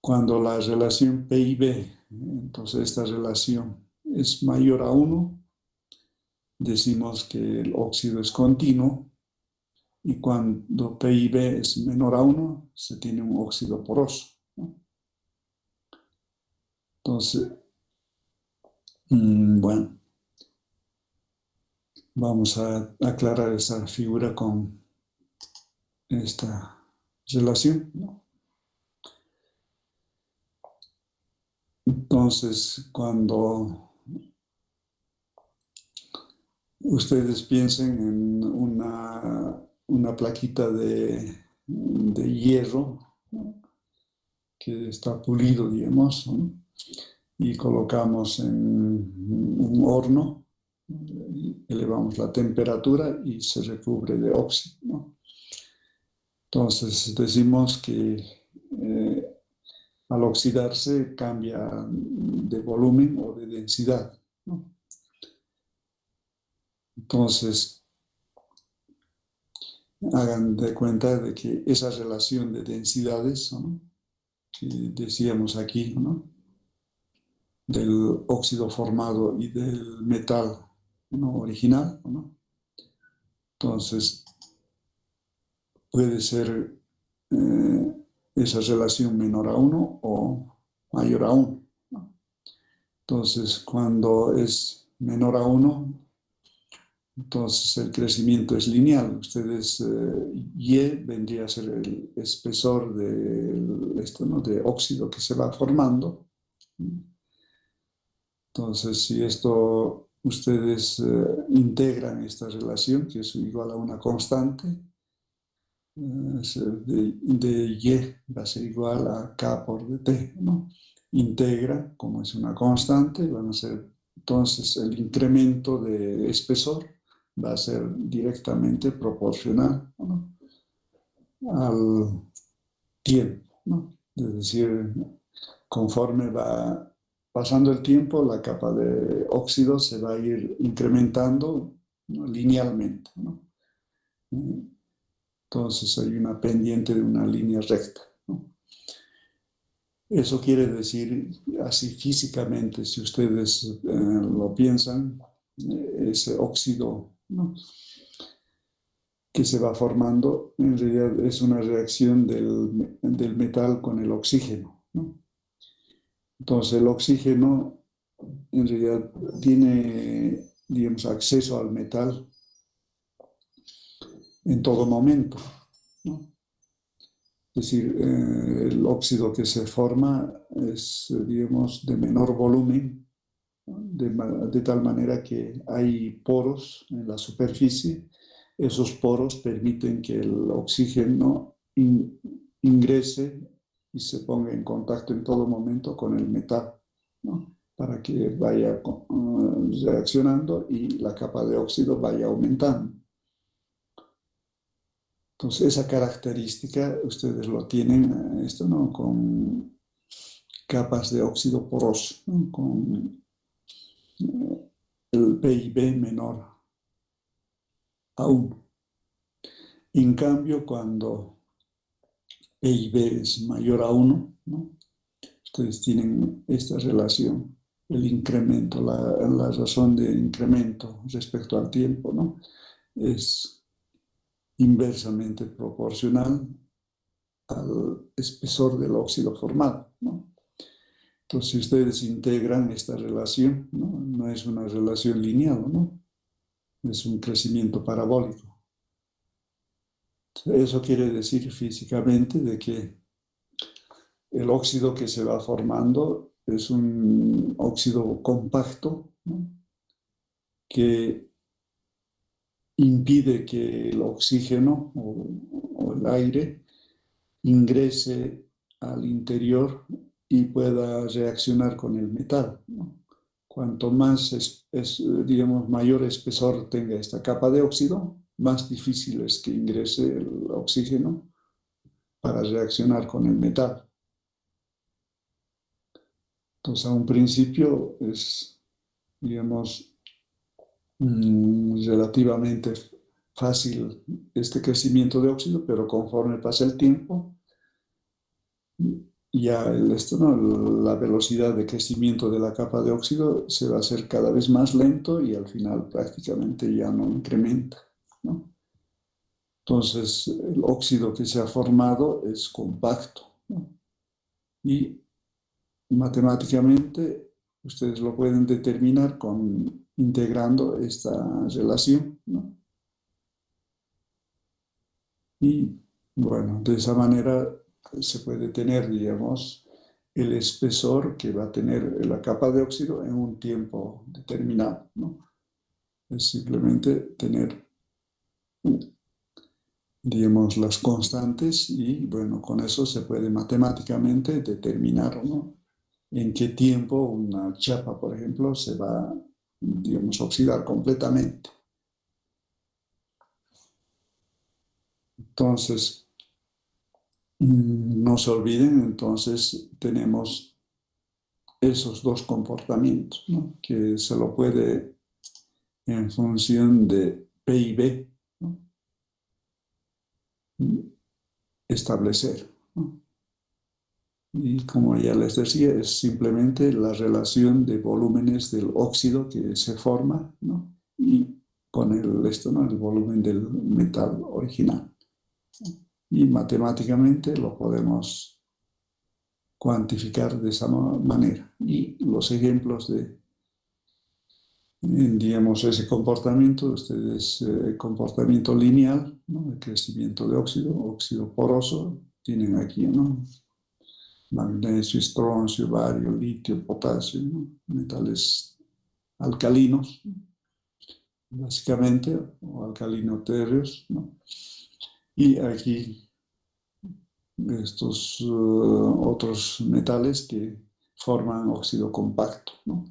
Cuando la relación P/B, entonces esta relación es mayor a 1, decimos que el óxido es continuo, y cuando P/B es menor a 1, se tiene un óxido poroso, ¿no? Entonces, bueno, vamos a aclarar esa figura con esta relación, ¿no? Entonces, cuando ustedes piensen en una plaquita de hierro, ¿no? Que está pulido, digamos, ¿no? Y colocamos en un horno, elevamos la temperatura y se recubre de óxido, ¿no? Entonces decimos que al oxidarse cambia de volumen o de densidad, ¿no? Entonces, hagan de cuenta de que esa relación de densidades, ¿no? Que decíamos aquí, ¿no? Del óxido formado y del metal, ¿no? Original, ¿no? Entonces, puede ser esa relación menor a 1 o mayor a 1, ¿no? Entonces, cuando es menor a 1, entonces el crecimiento es lineal. Ustedes, Y vendría a ser el espesor ¿no? De óxido que se va formando. Entonces, si ustedes integran esta relación, que es igual a una constante, de Y va a ser igual a K por dt, ¿no? Integra, como es una constante, van a ser, entonces el incremento de espesor va a ser directamente proporcional, ¿no? Al tiempo, ¿no? Es decir, conforme va pasando el tiempo, la capa de óxido se va a ir incrementando, ¿no? Linealmente, ¿no? Entonces hay una pendiente de una línea recta, ¿no? Eso quiere decir, así físicamente, si ustedes lo piensan, ese óxido, ¿no?, que se va formando, en realidad es una reacción del metal con el oxígeno, ¿no? Entonces el oxígeno en realidad tiene, digamos, acceso al metal en todo momento, ¿no? Es decir, el óxido que se forma es, digamos, de menor volumen, ¿no?, de tal manera que hay poros en la superficie. Esos poros permiten que el oxígeno ingrese y se ponga en contacto en todo momento con el metal, ¿no?, para que vaya reaccionando y la capa de óxido vaya aumentando. Entonces, esa característica ustedes lo tienen, esto, ¿no?, con capas de óxido poroso, ¿no?, con el PIB menor a 1. En cambio, cuando PIB es mayor a 1, ¿no?, ustedes tienen esta relación, el incremento, la razón de incremento respecto al tiempo, ¿no?, es inversamente proporcional al espesor del óxido formado, ¿no? Entonces, si ustedes integran esta relación, ¿no?, no es una relación lineal, ¿no?, es un crecimiento parabólico. Eso quiere decir físicamente de que el óxido que se va formando es un óxido compacto, ¿no?, que impide que el oxígeno o el aire ingrese al interior y pueda reaccionar con el metal, ¿no? Cuanto más, digamos, mayor espesor tenga esta capa de óxido, más difícil es que ingrese el oxígeno para reaccionar con el metal. Entonces, a un principio es, digamos, relativamente fácil este crecimiento de óxido, pero conforme pasa el tiempo, ya ¿no?, la velocidad de crecimiento de la capa de óxido se va a hacer cada vez más lento y al final prácticamente ya no incrementa, ¿no? Entonces, el óxido que se ha formado es compacto, ¿no?, y matemáticamente ustedes lo pueden determinar integrando esta relación, ¿no? Y bueno, de esa manera se puede tener, digamos, el espesor que va a tener la capa de óxido en un tiempo determinado, ¿no? Es simplemente tener, digamos, las constantes y, bueno, con eso se puede matemáticamente determinar, ¿no?, en qué tiempo una chapa, por ejemplo, se va, digamos, a oxidar completamente. Entonces, no se olviden, entonces tenemos esos dos comportamientos, ¿no?, que se lo puede en función de PIB, ¿no?, establecer, ¿no? Y como ya les decía, es simplemente la relación de volúmenes del óxido que se forma, ¿no?, y con ¿no?, el volumen del metal original. Y matemáticamente lo podemos cuantificar de esa manera. Y los ejemplos de, digamos, ese comportamiento, ustedes, comportamiento lineal, ¿no?, el crecimiento de óxido poroso, tienen aquí, ¿no?, magnesio, estroncio, bario, litio, potasio, ¿no?, metales alcalinos, básicamente, o alcalino-térreos, ¿no? Y aquí estos otros metales que forman óxido compacto, ¿no?,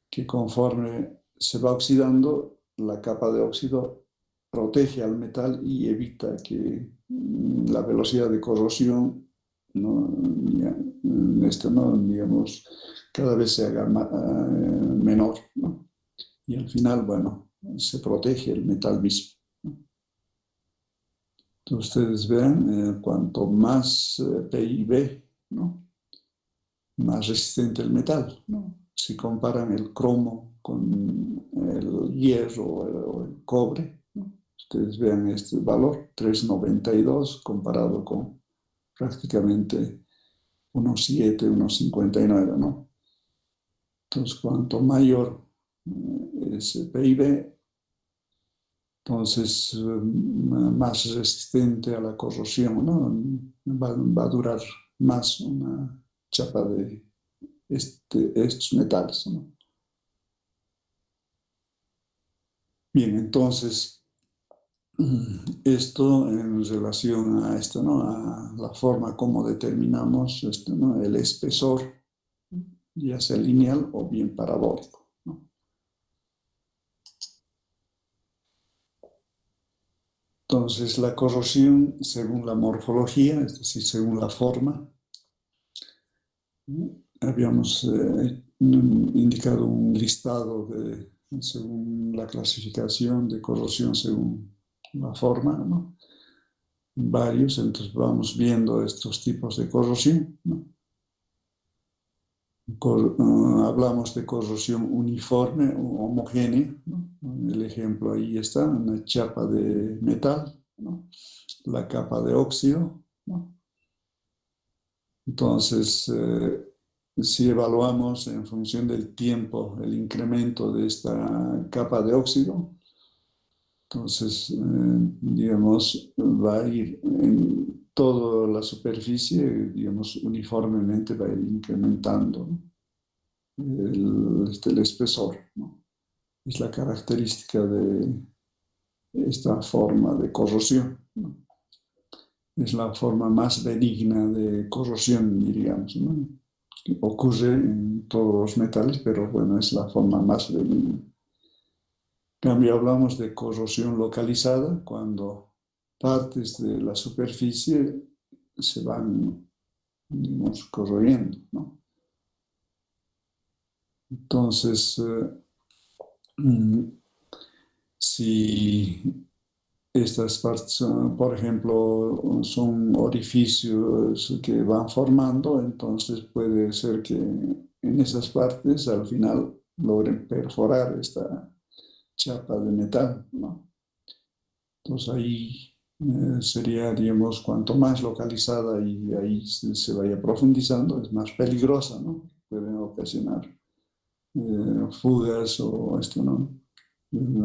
que conforme se va oxidando, la capa de óxido protege al metal y evita que la velocidad de corrosión, ¿no?, ¿no?, digamos, cada vez se haga menor, ¿no? Y al final, bueno, se protege el metal mismo, ¿no? Entonces ustedes vean, cuanto más PIB, ¿no?, más resistente el metal, ¿no? Si comparan el cromo con el hierro o el cobre, ¿no? Ustedes vean este valor, 3,92 comparado con prácticamente 1,7, 1,59, ¿no? Entonces, cuanto mayor es el PIB, entonces más resistente a la corrosión, ¿no? Va a durar más una chapa de estos metales, ¿no? Bien, entonces, esto en relación a esto, ¿no? A la forma como determinamos esto, ¿no? El espesor, ya sea lineal o bien parabólico, ¿no? Entonces, la corrosión, según la morfología, es decir, según la forma, ¿no? Habíamos indicado un listado según la clasificación de corrosión, según la forma, ¿no? Varios, entonces vamos viendo estos tipos de corrosión, ¿no? Hablamos de corrosión uniforme o homogénea, ¿no? El ejemplo ahí está, una chapa de metal, ¿no? La capa de óxido, ¿no? Entonces, si evaluamos en función del tiempo el incremento de esta capa de óxido, entonces, digamos, va a ir en toda la superficie, digamos, uniformemente va a ir incrementando, ¿no? El espesor, ¿no? Es la característica de esta forma de corrosión, ¿no? Es la forma más benigna de corrosión, diríamos, ¿no? Ocurre en todos los metales, pero bueno, es la forma más benigna. En cambio, hablamos de corrosión localizada cuando partes de la superficie se van, digamos, corroyendo, ¿no? Entonces, si estas partes, por ejemplo, son orificios que van formando, entonces puede ser que en esas partes al final logren perforar esta chapa de metal, ¿no? Entonces ahí sería, digamos, cuanto más localizada y ahí se vaya profundizando, es más peligrosa, ¿no? Pueden ocasionar fugas o esto, ¿no?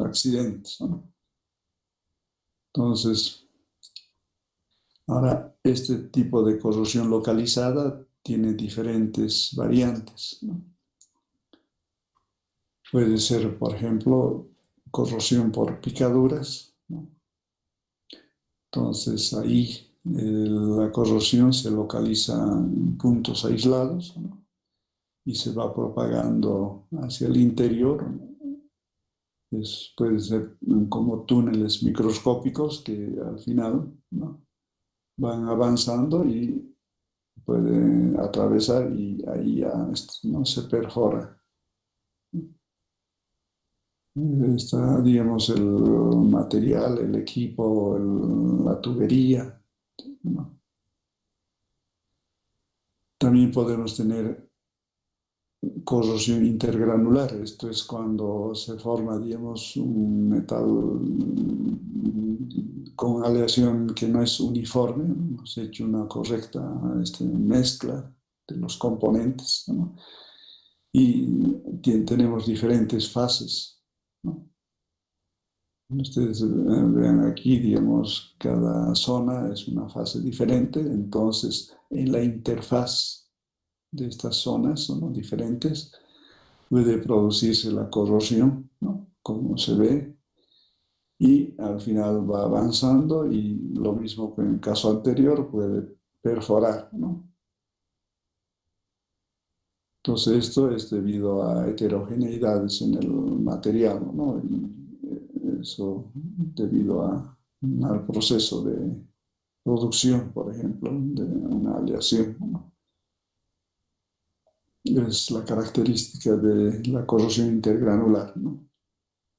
Accidentes, ¿no? Entonces, ahora, este tipo de corrosión localizada tiene diferentes variantes, ¿no? Puede ser, por ejemplo, corrosión por picaduras, ¿no? Entonces, ahí la corrosión se localiza en puntos aislados, ¿no? Y se va propagando hacia el interior, ¿no? Puede ser como túneles microscópicos que al final, ¿no? Van avanzando y puede atravesar y ahí ya no se perfora. Está, digamos, el material, el equipo, la tubería, ¿no? También podemos tener corrosión intergranular. Esto es cuando se forma, digamos, un metal con aleación que no es uniforme. Hemos hecho una correcta mezcla de los componentes, ¿no? Y tenemos diferentes fases, ¿no? Ustedes vean aquí, digamos, cada zona es una fase diferente, entonces en la interfaz de estas zonas, ¿no? Diferentes, puede producirse la corrosión, ¿no? Como se ve, y al final va avanzando y lo mismo que en el caso anterior puede perforar, ¿no? Entonces esto es debido a heterogeneidades en el material, ¿no? Y eso debido al proceso de producción, por ejemplo, de una aleación, ¿no? Es la característica de la corrosión intergranular, ¿no?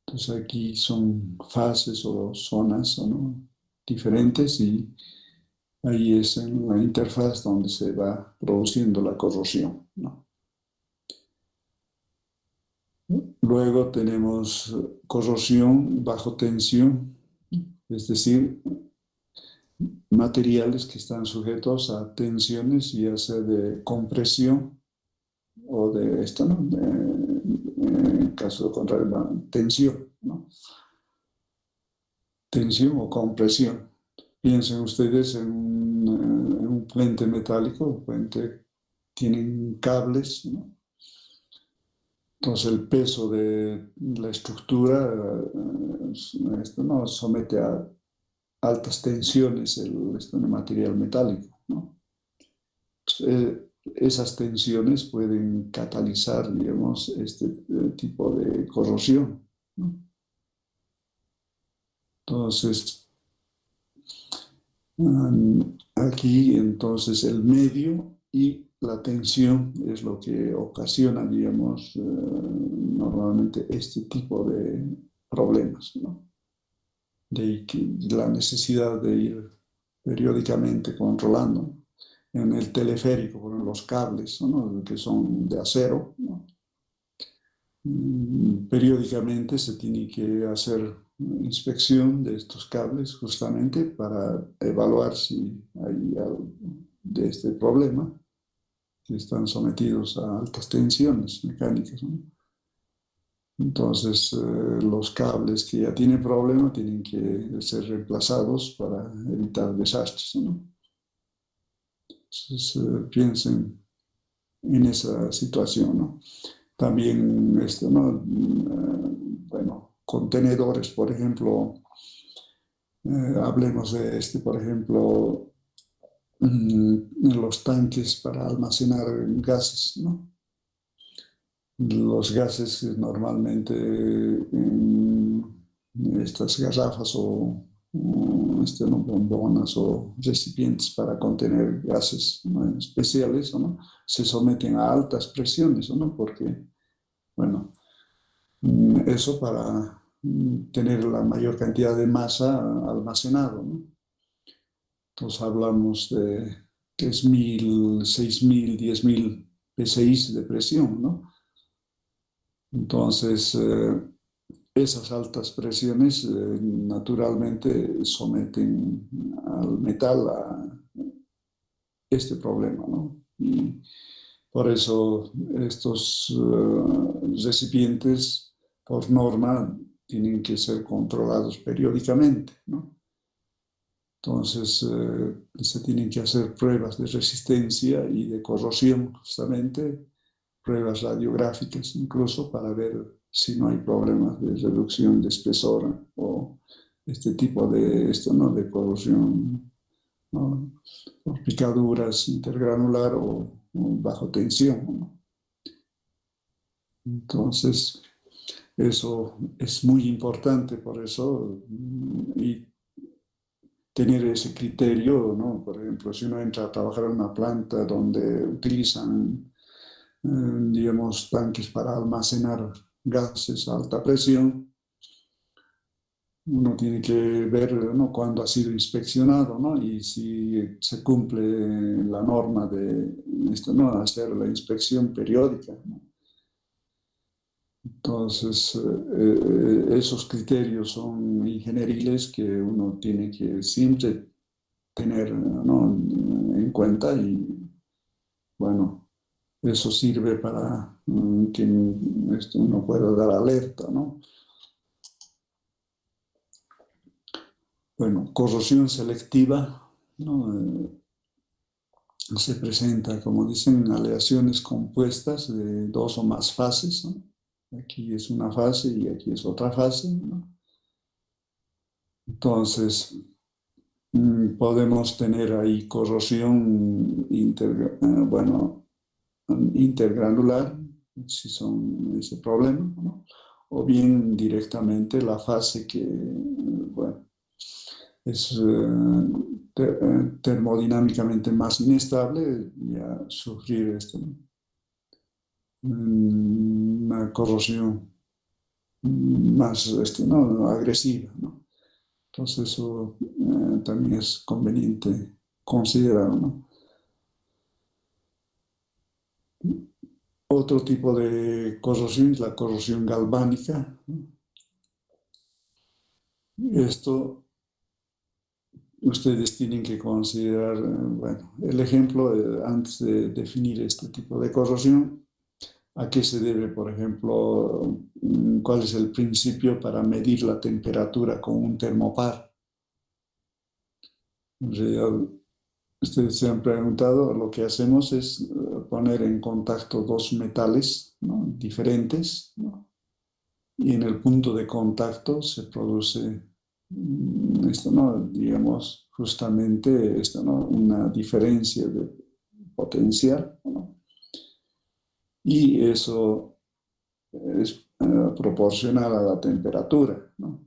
Entonces aquí son fases o zonas, ¿no? Diferentes y Ahí es en la interfaz donde se va produciendo la corrosión, ¿no? Luego tenemos corrosión bajo tensión, es decir, materiales que están sujetos a tensiones, ya sea de compresión o de esto, ¿no? En caso contrario, la tensión, ¿no? Tensión o compresión. Piensen ustedes en un puente metálico, un puente tienen cables, ¿no? Entonces el peso de la estructura esto, ¿no? Somete a altas tensiones el material metálico, ¿no? Esas tensiones pueden catalizar, digamos, este tipo de corrosión, ¿no? Entonces, aquí entonces el medio y la tensión es lo que ocasiona, digamos, normalmente este tipo de problemas, ¿no? De la necesidad de ir periódicamente controlando. En el teleférico, por los cables, ¿no? Que son de acero, ¿no? Periódicamente se tiene que hacer inspección de estos cables justamente para evaluar si hay algo de este problema, que están sometidos a altas tensiones mecánicas, ¿no? Entonces, los cables que ya tienen problema tienen que ser reemplazados para evitar desastres, ¿no? Entonces, piensen en esa situación, ¿no? También, ¿no? Bueno, contenedores, por ejemplo, hablemos de por ejemplo, los tanques para almacenar gases, ¿no? Los gases normalmente en estas garrafas ¿no? Bombonas o recipientes para contener gases, ¿no? Especiales, ¿no? Se someten a altas presiones, ¿no? Porque, bueno, eso para tener la mayor cantidad de masa almacenado, ¿no? Entonces hablamos de 3.000, 6.000, 10.000 PSI de presión, ¿no? Entonces, esas altas presiones naturalmente someten al metal a este problema, ¿no? Y por eso estos recipientes, por norma, tienen que ser controlados periódicamente, ¿no? Entonces, se tienen que hacer pruebas de resistencia y de corrosión, justamente, pruebas radiográficas incluso para ver si no hay problemas de reducción de espesor o este tipo de, ¿no? De corrosión, ¿no? Por picaduras intergranular o bajo tensión, ¿no? Entonces, eso es muy importante, por eso, y tener ese criterio, ¿no? Por ejemplo, si uno entra a trabajar en una planta donde utilizan, digamos, tanques para almacenar gases a alta presión, uno tiene que ver, ¿no? Cuándo ha sido inspeccionado, ¿no? Y si se cumple la norma de esto, ¿no? Hacer la inspección periódica, ¿no? Entonces, esos criterios son ingenieriles que uno tiene que siempre tener, ¿no? En cuenta y, bueno, eso sirve para que uno pueda dar alerta, ¿no? Bueno, corrosión selectiva, ¿no? Se presenta, como dicen, aleaciones compuestas de dos o más fases, ¿no? Aquí es una fase y aquí es otra fase, ¿no? Entonces, podemos tener ahí corrosión bueno, intergranular, si son ese problema, ¿no? O bien directamente la fase que, bueno, es termodinámicamente más inestable, ya sufrir una corrosión más ¿no? agresiva, ¿no? Entonces eso también es conveniente considerar, ¿no? Otro tipo de corrosión es la corrosión galvánica, ¿no? Esto ustedes tienen que considerar, bueno, el ejemplo, antes de definir este tipo de corrosión, ¿a qué se debe, por ejemplo, cuál es el principio para medir la temperatura con un termopar? En realidad, ustedes se han preguntado, lo que hacemos es poner en contacto dos metales, ¿no?, diferentes, ¿no? Y en el punto de contacto se produce esto, ¿no?, digamos, justamente esto, ¿no?, una diferencia de potencial, ¿no? Y eso es proporcional a la temperatura, ¿no?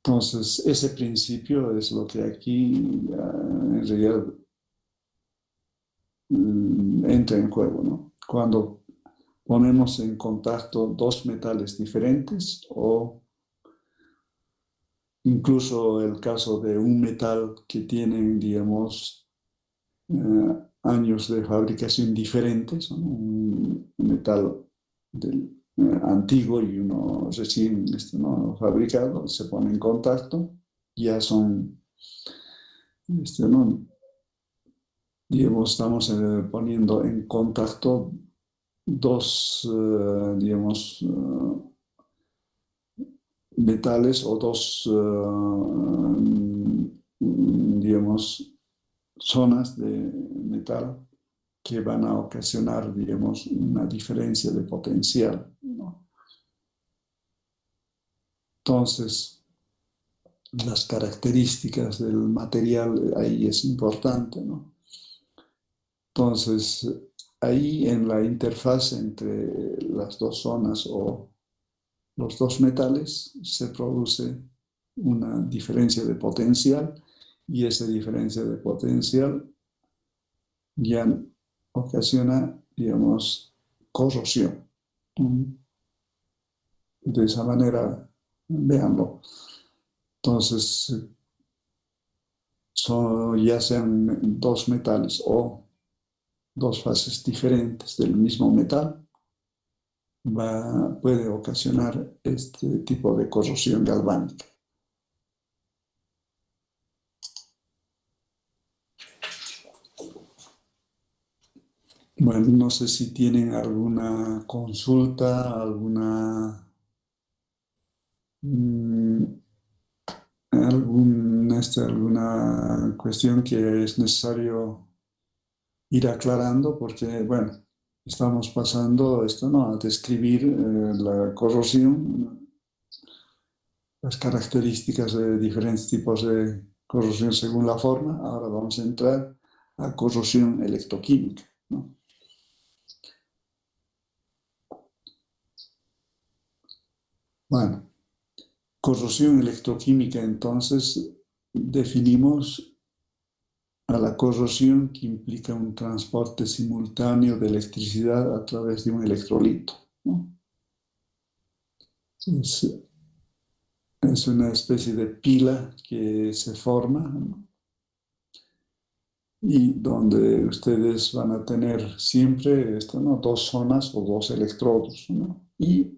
Entonces, ese principio es lo que aquí en realidad entra en juego, ¿no? Cuando ponemos en contacto dos metales diferentes o incluso el caso de un metal que tienen, digamos, años de fabricación diferentes, ¿no? Un metal antiguo y uno recién ¿no?, fabricado, se pone en contacto, ya son, ¿no?, digamos, estamos poniendo en contacto dos, digamos, metales o dos, digamos, zonas de metal que van a ocasionar, digamos, una diferencia de potencial, ¿no? Entonces, las características del material ahí es importante, ¿no? Entonces, ahí en la interfaz entre las dos zonas o los dos metales se produce una diferencia de potencial y esa diferencia de potencial ya ocasiona, digamos, corrosión. De esa manera, véanlo. Entonces, ya sean dos metales o dos fases diferentes del mismo metal, puede ocasionar este tipo de corrosión galvánica. Bueno, no sé si tienen alguna consulta, alguna cuestión que es necesario ir aclarando, porque, bueno, estamos pasando esto, ¿no?, a describir la corrosión, las características de diferentes tipos de corrosión según la forma. Ahora vamos a entrar a corrosión electroquímica, ¿no? Bueno, corrosión electroquímica, entonces, definimos a la corrosión que implica un transporte simultáneo de electricidad a través de un electrolito, ¿no? Es una especie de pila que se forma, ¿no?, y donde ustedes van a tener siempre esto, ¿no?, dos zonas o dos electrodos, ¿no?, y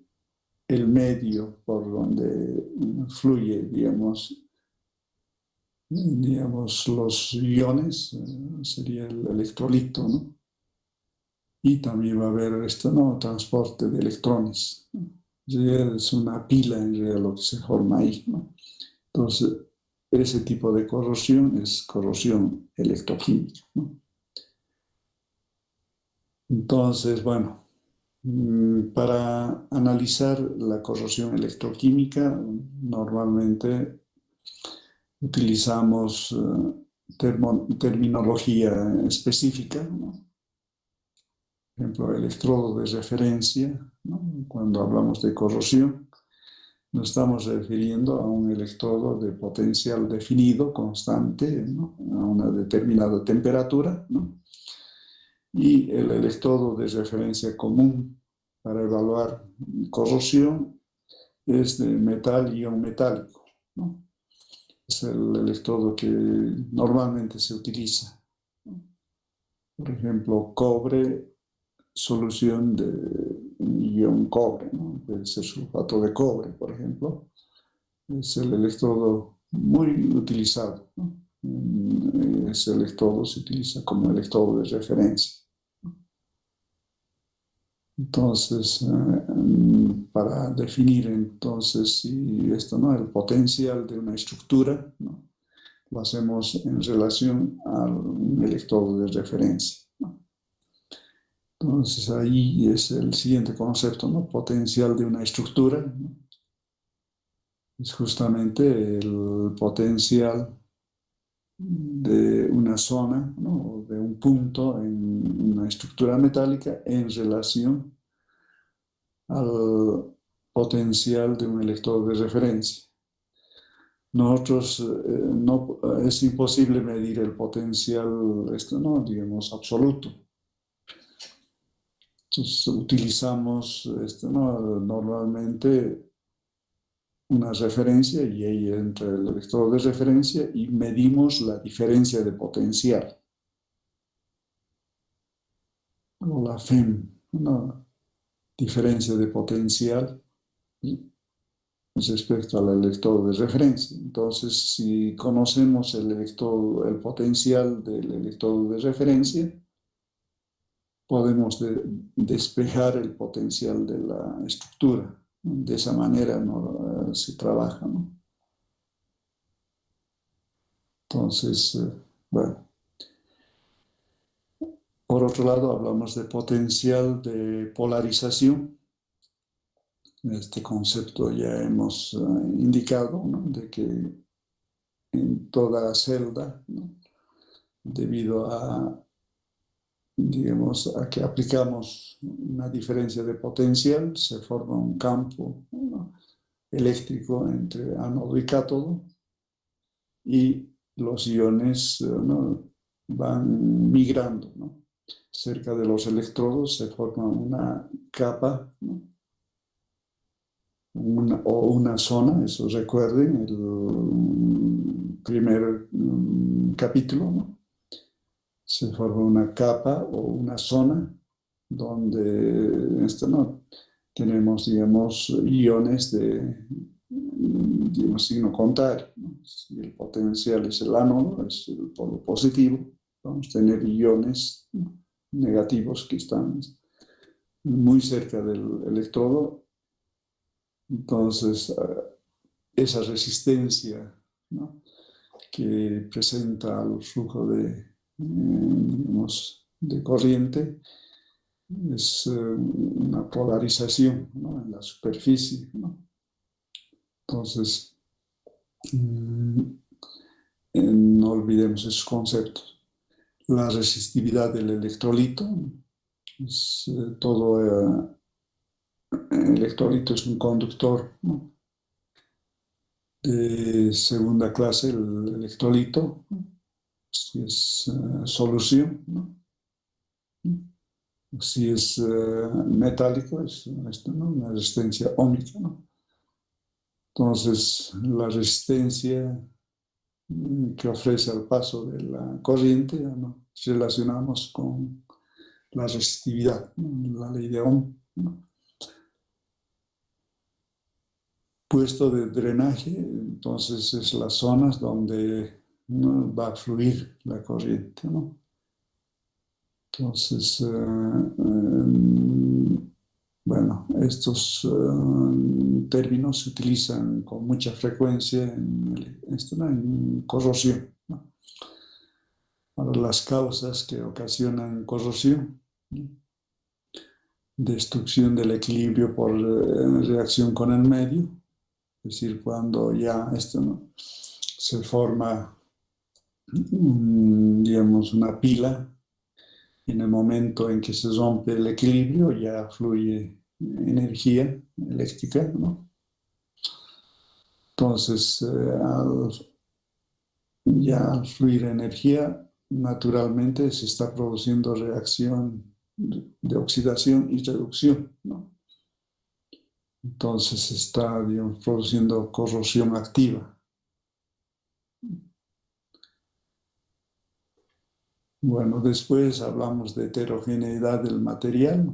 el medio por donde fluye, digamos, los iones, sería el electrolito, ¿no? Y también va a haber esto, ¿no?, transporte de electrones, ¿no? Es una pila en realidad lo que se forma ahí, ¿no? Entonces, ese tipo de corrosión es corrosión electroquímica, ¿no? Entonces, bueno, para analizar la corrosión electroquímica, normalmente utilizamos terminología específica, ¿no? Por ejemplo, electrodo de referencia, ¿no? Cuando hablamos de corrosión, nos estamos refiriendo a un electrodo de potencial definido, constante, ¿no?, a una determinada temperatura, ¿no? Y el electrodo de referencia común para evaluar corrosión es de metal-ion metálico, ¿no? es el electrodo que normalmente se utiliza. Por ejemplo, cobre, solución de ion cobre, ¿no? Puede ser sulfato de cobre, por ejemplo. Es el electrodo muy utilizado, ¿no? Ese electrodo se utiliza como electrodo de referencia. Entonces, para definir entonces si esto, ¿no?, el potencial de una estructura, ¿no?, lo hacemos en relación a un electrodo de referencia, ¿no? Entonces ahí es el siguiente concepto, ¿no? Potencial de una estructura, ¿no? Es justamente el potencial de una zona, ¿no?, de un punto en una estructura metálica en relación al potencial de un electrodo de referencia. Nosotros no, es imposible medir el potencial, ¿no?, digamos, absoluto. Entonces utilizamos ¿no?, normalmente una referencia y ahí entra el electrodo de referencia y medimos la diferencia de potencial, o la FEM, una diferencia de potencial respecto al electrodo de referencia. Entonces, si conocemos el potencial del electrodo de referencia, podemos despejar el potencial de la estructura. De esa manera no se trabaja, ¿no? Entonces, bueno. Por otro lado, hablamos de potencial de polarización. Este concepto ya hemos indicado, ¿no?, de que en toda celda, ¿no?, debido a, digamos, a que aplicamos una diferencia de potencial, se forma un campo, ¿no?, eléctrico entre ánodo y cátodo, y los iones, ¿no?, van migrando, ¿no? Cerca de los electrodos se forma una capa, ¿no?, una zona, eso recuerden el primer capítulo, ¿no? Se forma una capa o una zona donde ¿no?, tenemos, digamos, iones de signo contrario, ¿no? Si el potencial es el ánodo, es el polo positivo, vamos a tener iones, ¿no?, negativos que están muy cerca del electrodo. Entonces, esa resistencia, ¿no?, que presenta el flujo digamos, de corriente es una polarización, ¿no?, en la superficie, ¿no? Entonces, no olvidemos esos conceptos. La resistividad del electrolito, todo electrolito es un conductor, ¿no?, de segunda clase, el electrolito, ¿no?, si es solución, ¿no?, si es metálico, es ¿no?, una resistencia ómica, ¿no? Entonces, la resistencia que ofrece al paso de la corriente, ¿no?, relacionamos con la resistividad, ¿no?, la ley de Ohm, ¿no? Puesto de drenaje, entonces es las zonas donde, ¿no?, va a fluir la corriente, ¿no? Entonces, bueno, estos términos se utilizan con mucha frecuencia en corrosión, ¿no? Ahora, las causas que ocasionan corrosión, ¿no?, destrucción del equilibrio por reacción con el medio, es decir, cuando ya ¿no?, se forma, digamos, una pila, en el momento en que se rompe el equilibrio ya fluye energía eléctrica, ¿no? Entonces, al fluir energía, naturalmente se está produciendo reacción de oxidación y reducción, ¿no? Entonces se está, digamos, produciendo corrosión activa. Bueno, después hablamos de heterogeneidad del material.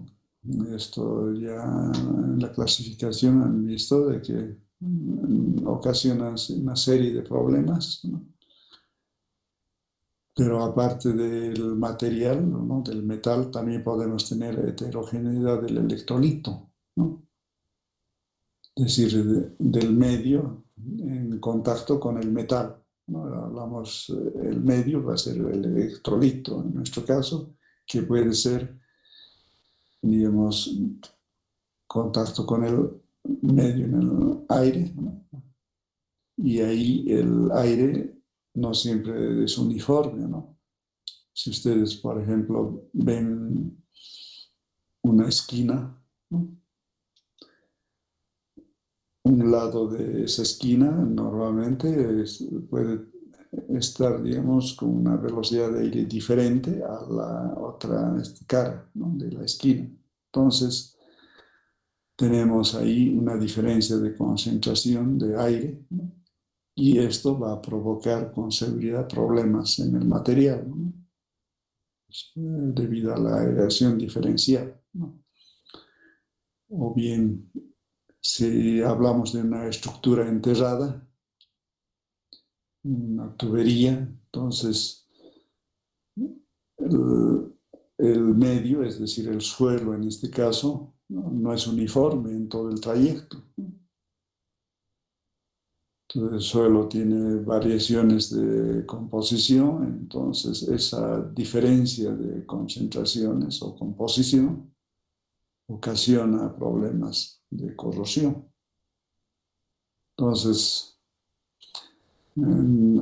Esto ya en la clasificación han visto de que ocasiona una serie de problemas, ¿no? Pero aparte del material, ¿no?, del metal, también podemos tener heterogeneidad del electrolito, ¿no? Es decir, del medio en contacto con el metal, ¿no? Hablamos, el medio va a ser el electrolito, en nuestro caso, que puede ser, digamos, contacto con el medio en el aire, ¿no? Y ahí el aire no siempre es uniforme, ¿no? Si ustedes, por ejemplo, ven una esquina, ¿no?, un lado de esa esquina normalmente puede estar, digamos, con una velocidad de aire diferente a la otra cara, ¿no?, de la esquina. Entonces, tenemos ahí una diferencia de concentración de aire, ¿no?, y esto va a provocar con seguridad problemas en el material, ¿no?, debido a la aireación diferencial, ¿no? O bien, si hablamos de una estructura enterrada, una tubería, entonces el medio, es decir, el suelo en este caso, no es uniforme en todo el trayecto. Entonces el suelo tiene variaciones de composición, entonces esa diferencia de concentraciones o composición ocasiona problemas de corrosión. Entonces,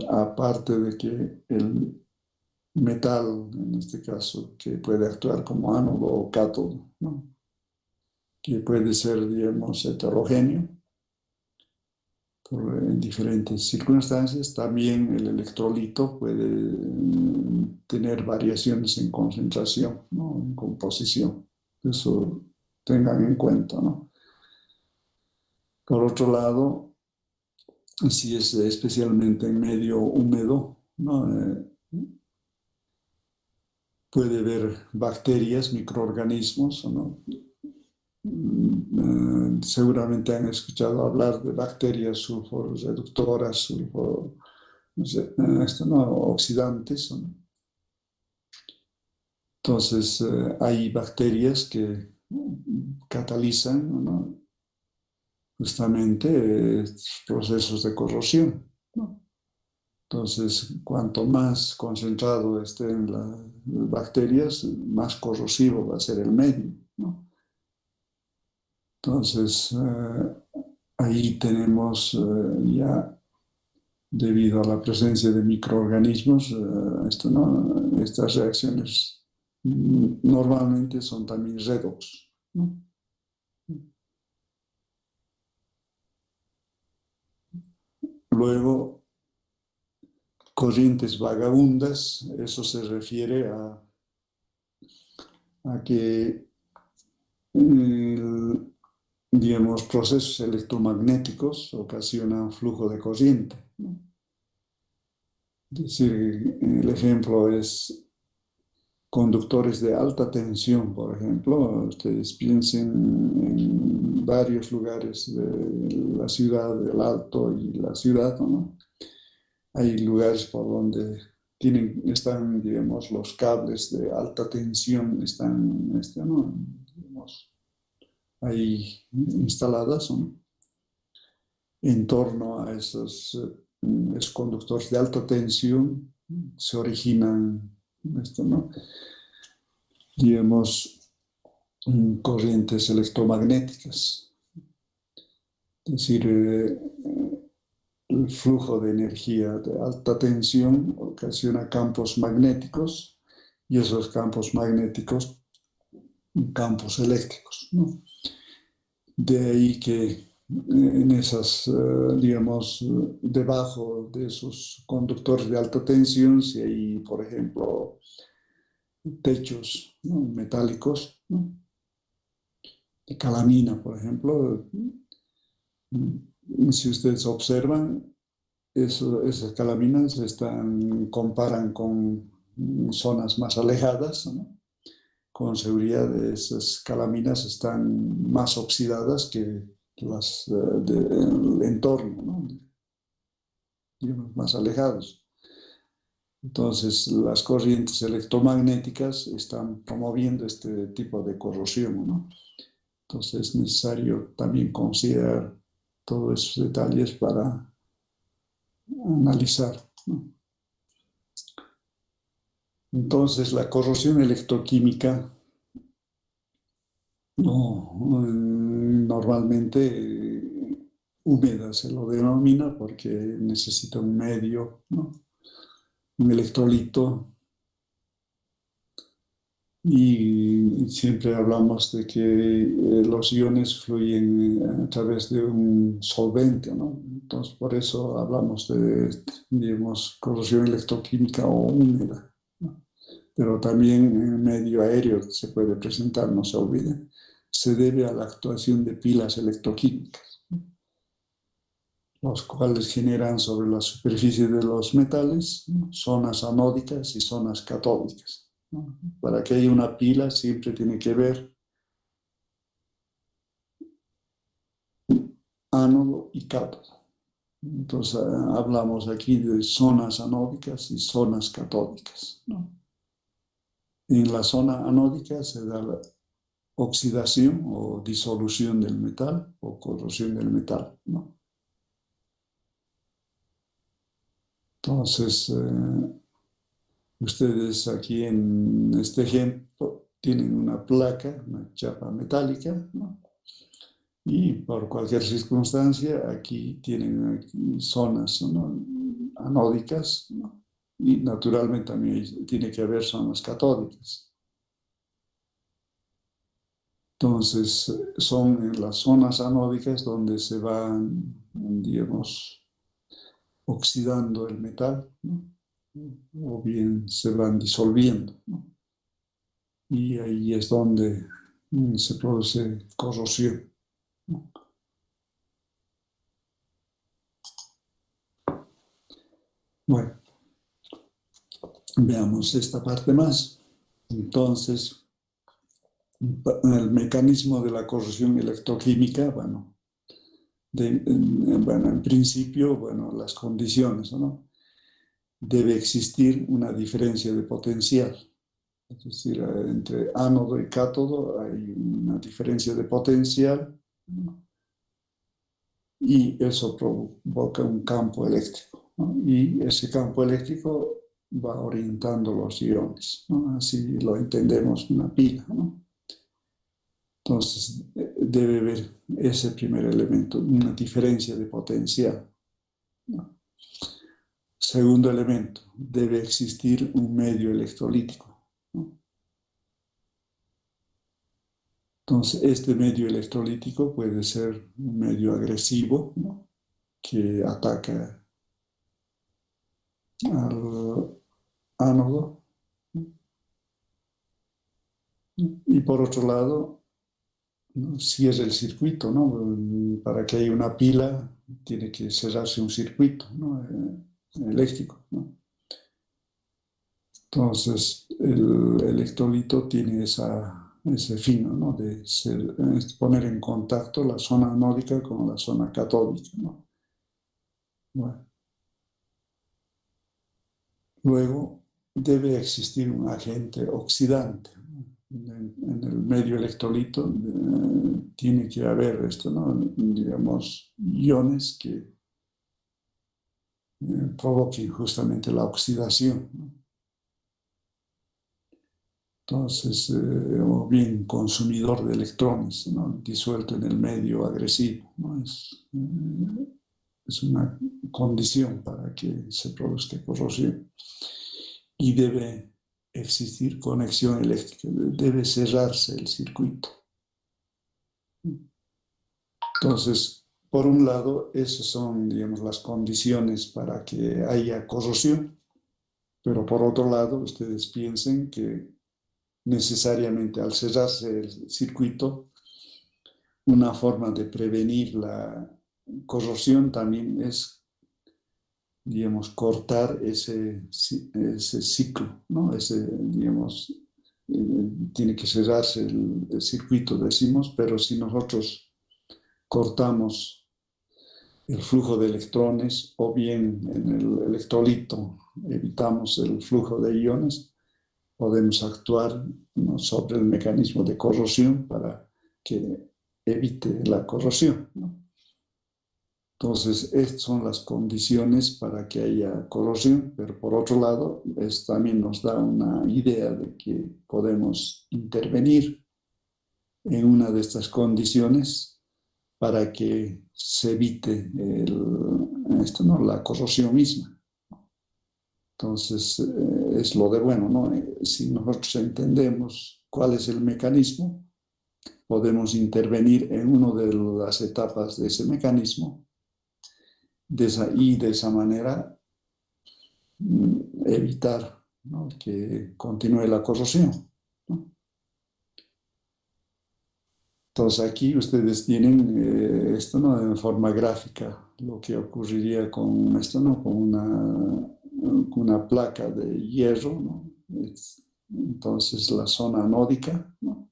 aparte de que el metal, en este caso, que puede actuar como ánodo o cátodo, ¿no?, que puede ser, digamos, heterogéneo en diferentes circunstancias, también el electrolito puede tener variaciones en concentración, ¿no?, en composición. Eso tengan en cuenta, ¿no? Por otro lado, si es especialmente en medio húmedo, ¿no?, puede haber bacterias, microorganismos, ¿no? Seguramente han escuchado hablar de bacterias sulfurreductoras, no sé, ¿no?, oxidantes, ¿no? Entonces, hay bacterias que catalizan, ¿no?, justamente estos procesos de corrosión, ¿no? Entonces, cuanto más concentrado estén las bacterias, más corrosivo va a ser el medio, ¿no? Entonces, ahí tenemos ya, debido a la presencia de microorganismos, ¿no?, estas reacciones normalmente son también redox, ¿no? Luego, corrientes vagabundas, eso se refiere a que, digamos, procesos electromagnéticos ocasionan flujo de corriente, ¿no? Es decir, el ejemplo es conductores de alta tensión, por ejemplo. Ustedes piensen en varios lugares de la ciudad, del Alto y la ciudad, ¿no? Hay lugares por donde están, digamos, los cables de alta tensión, están, ¿no?, digamos, ahí instaladas, ¿no?, en torno a esos conductores de alta tensión. Se originan, ¿no?, digamos, corrientes electromagnéticas. Es decir, el flujo de energía de alta tensión ocasiona campos magnéticos y esos campos magnéticos, campos eléctricos, ¿no? De ahí que en esas, digamos, debajo de esos conductores de alta tensión, si hay, por ejemplo, techos, ¿no?, metálicos, ¿no?, de calamina, por ejemplo, si ustedes observan, esas calaminas comparan con zonas más alejadas, ¿no? Con seguridad esas calaminas están más oxidadas que las del entorno, ¿no? Digamos, más alejados. Entonces, las corrientes electromagnéticas están promoviendo este tipo de corrosión, ¿no? Entonces, es necesario también considerar todos esos detalles para analizar, ¿no? Entonces, la corrosión electroquímica normalmente húmeda se lo denomina porque necesita un medio, ¿no? Un electrolito, y siempre hablamos de que los iones fluyen a través de un solvente, ¿no? Entonces, por eso hablamos de, digamos, corrosión electroquímica o húmeda, ¿no? Pero también en medio aéreo se puede presentar, no se olviden. Se debe a la actuación de pilas electroquímicas, los cuales generan sobre la superficie de los metales, ¿no? Zonas anódicas y zonas catódicas, ¿no? Para que haya una pila siempre tiene que haber ánodo y cátodo. Entonces hablamos aquí de zonas anódicas y zonas catódicas, ¿no? En la zona anódica se da la oxidación o disolución del metal o corrosión del metal, ¿no? Entonces, ustedes aquí en este ejemplo tienen una placa, una chapa metálica, ¿no? Y por cualquier circunstancia aquí tienen zonas, ¿no? Anódicas, ¿no? Y naturalmente también tiene que haber zonas catódicas. Entonces, son en las zonas anódicas donde se van, digamos, oxidando el metal, ¿no? O bien se van disolviendo, ¿no? Y ahí es donde se produce corrosión, ¿no? Bueno, veamos esta parte más. Entonces, el mecanismo de la corrosión electroquímica, bueno, en principio, bueno, las condiciones, ¿no? Debe existir una diferencia de potencial. Es decir, entre ánodo y cátodo hay una diferencia de potencial, ¿no? Y eso provoca un campo eléctrico, ¿no? Y ese campo eléctrico va orientando los iones, ¿no? Así lo entendemos una pila, ¿no? Entonces, debe haber ese primer elemento, una diferencia de potencial, ¿no? Segundo elemento, debe existir un medio electrolítico, ¿no? Entonces, este medio electrolítico puede ser un medio agresivo, ¿no? Que ataca al ánodo. Y por otro lado, ¿no? Cierra el circuito, ¿no? Para que haya una pila, tiene que cerrarse un circuito, ¿no? Eléctrico, ¿no? Entonces, el electrolito tiene ese fin, ¿no? De poner en contacto la zona anódica con la zona catódica, ¿no? Bueno. Luego, debe existir un agente oxidante, ¿no? En el medio electrolito tiene que haber esto, ¿no? Digamos, iones que provoquen justamente la oxidación, ¿no? Entonces, o bien consumidor de electrones, ¿no? Disuelto en el medio agresivo, ¿no? Es una condición para que se produzca corrosión. Y debe existir conexión eléctrica, debe cerrarse el circuito. Entonces, por un lado, esas son, digamos, las condiciones para que haya corrosión, pero por otro lado, ustedes piensen que necesariamente al cerrarse el circuito, una forma de prevenir la corrosión también es digamos, cortar ese ciclo, ¿no? Digamos, tiene que cerrarse el circuito, decimos, pero si nosotros cortamos el flujo de electrones o bien en el electrolito evitamos el flujo de iones, podemos actuar, ¿no?, sobre el mecanismo de corrosión para que evite la corrosión, ¿no? Entonces, estas son las condiciones para que haya corrosión, pero por otro lado, esto también nos da una idea de que podemos intervenir en una de estas condiciones para que se evite ¿no?, la corrosión misma. Entonces, es lo de bueno, ¿no? Si nosotros entendemos cuál es el mecanismo, podemos intervenir en una de las etapas de ese mecanismo y de esa manera evitar, ¿no?, que continúe la corrosión, ¿no? Entonces aquí ustedes tienen esto, ¿no?, en forma gráfica, lo que ocurriría con esto, ¿no?, con una placa de hierro, ¿no? Entonces la zona anódica, ¿no?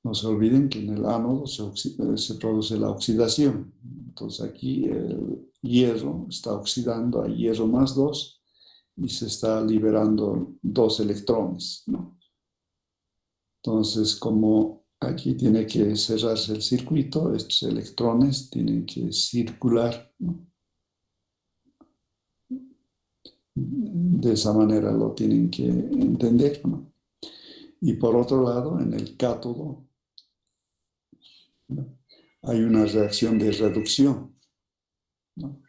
No se olviden que en el ánodo se produce la oxidación. Entonces aquí el hierro está oxidando a hierro más 2 y se está liberando 2 electrones, ¿no? Entonces, como aquí tiene que cerrarse el circuito, estos electrones tienen que circular, ¿no? De esa manera lo tienen que entender, ¿no? Y por otro lado, en el cátodo, ¿no?, hay una reacción de reducción, ¿no?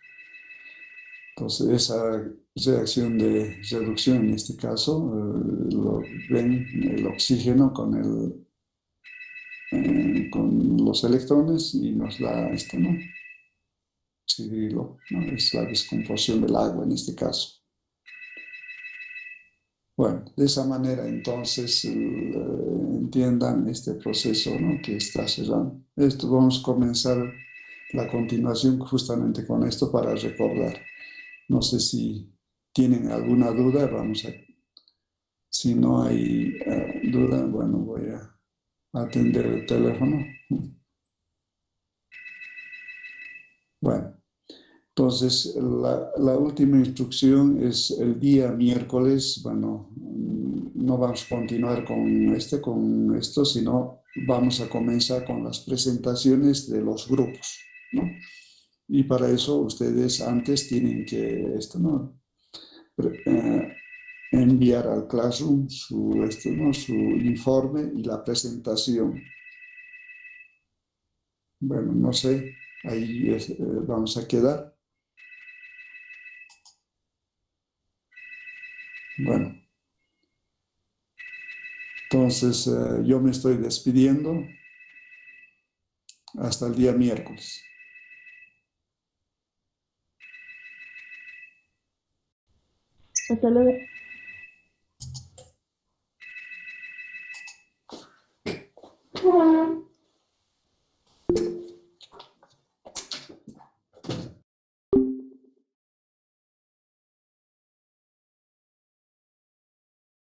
Entonces, esa reacción de reducción, en este caso, lo ven el oxígeno con los electrones y nos da esto, ¿no?, oxidrilo, ¿no? Es la descomposición del agua en este caso. Bueno, de esa manera entonces entiendan este proceso, ¿no?, que está cerrando. Esto vamos a comenzar la continuación justamente con esto para recordar. No sé si tienen alguna duda, si no hay duda, bueno, voy a atender el teléfono. Bueno, entonces la última instrucción es el día miércoles. Bueno, no vamos a continuar con esto, sino vamos a comenzar con las presentaciones de los grupos, ¿no? Y para eso ustedes antes tienen que ¿no?, enviar al Classroom ¿no?, su informe y la presentación. Bueno, no sé, ahí vamos a quedar. Bueno, entonces yo me estoy despidiendo hasta el día miércoles. Hasta luego.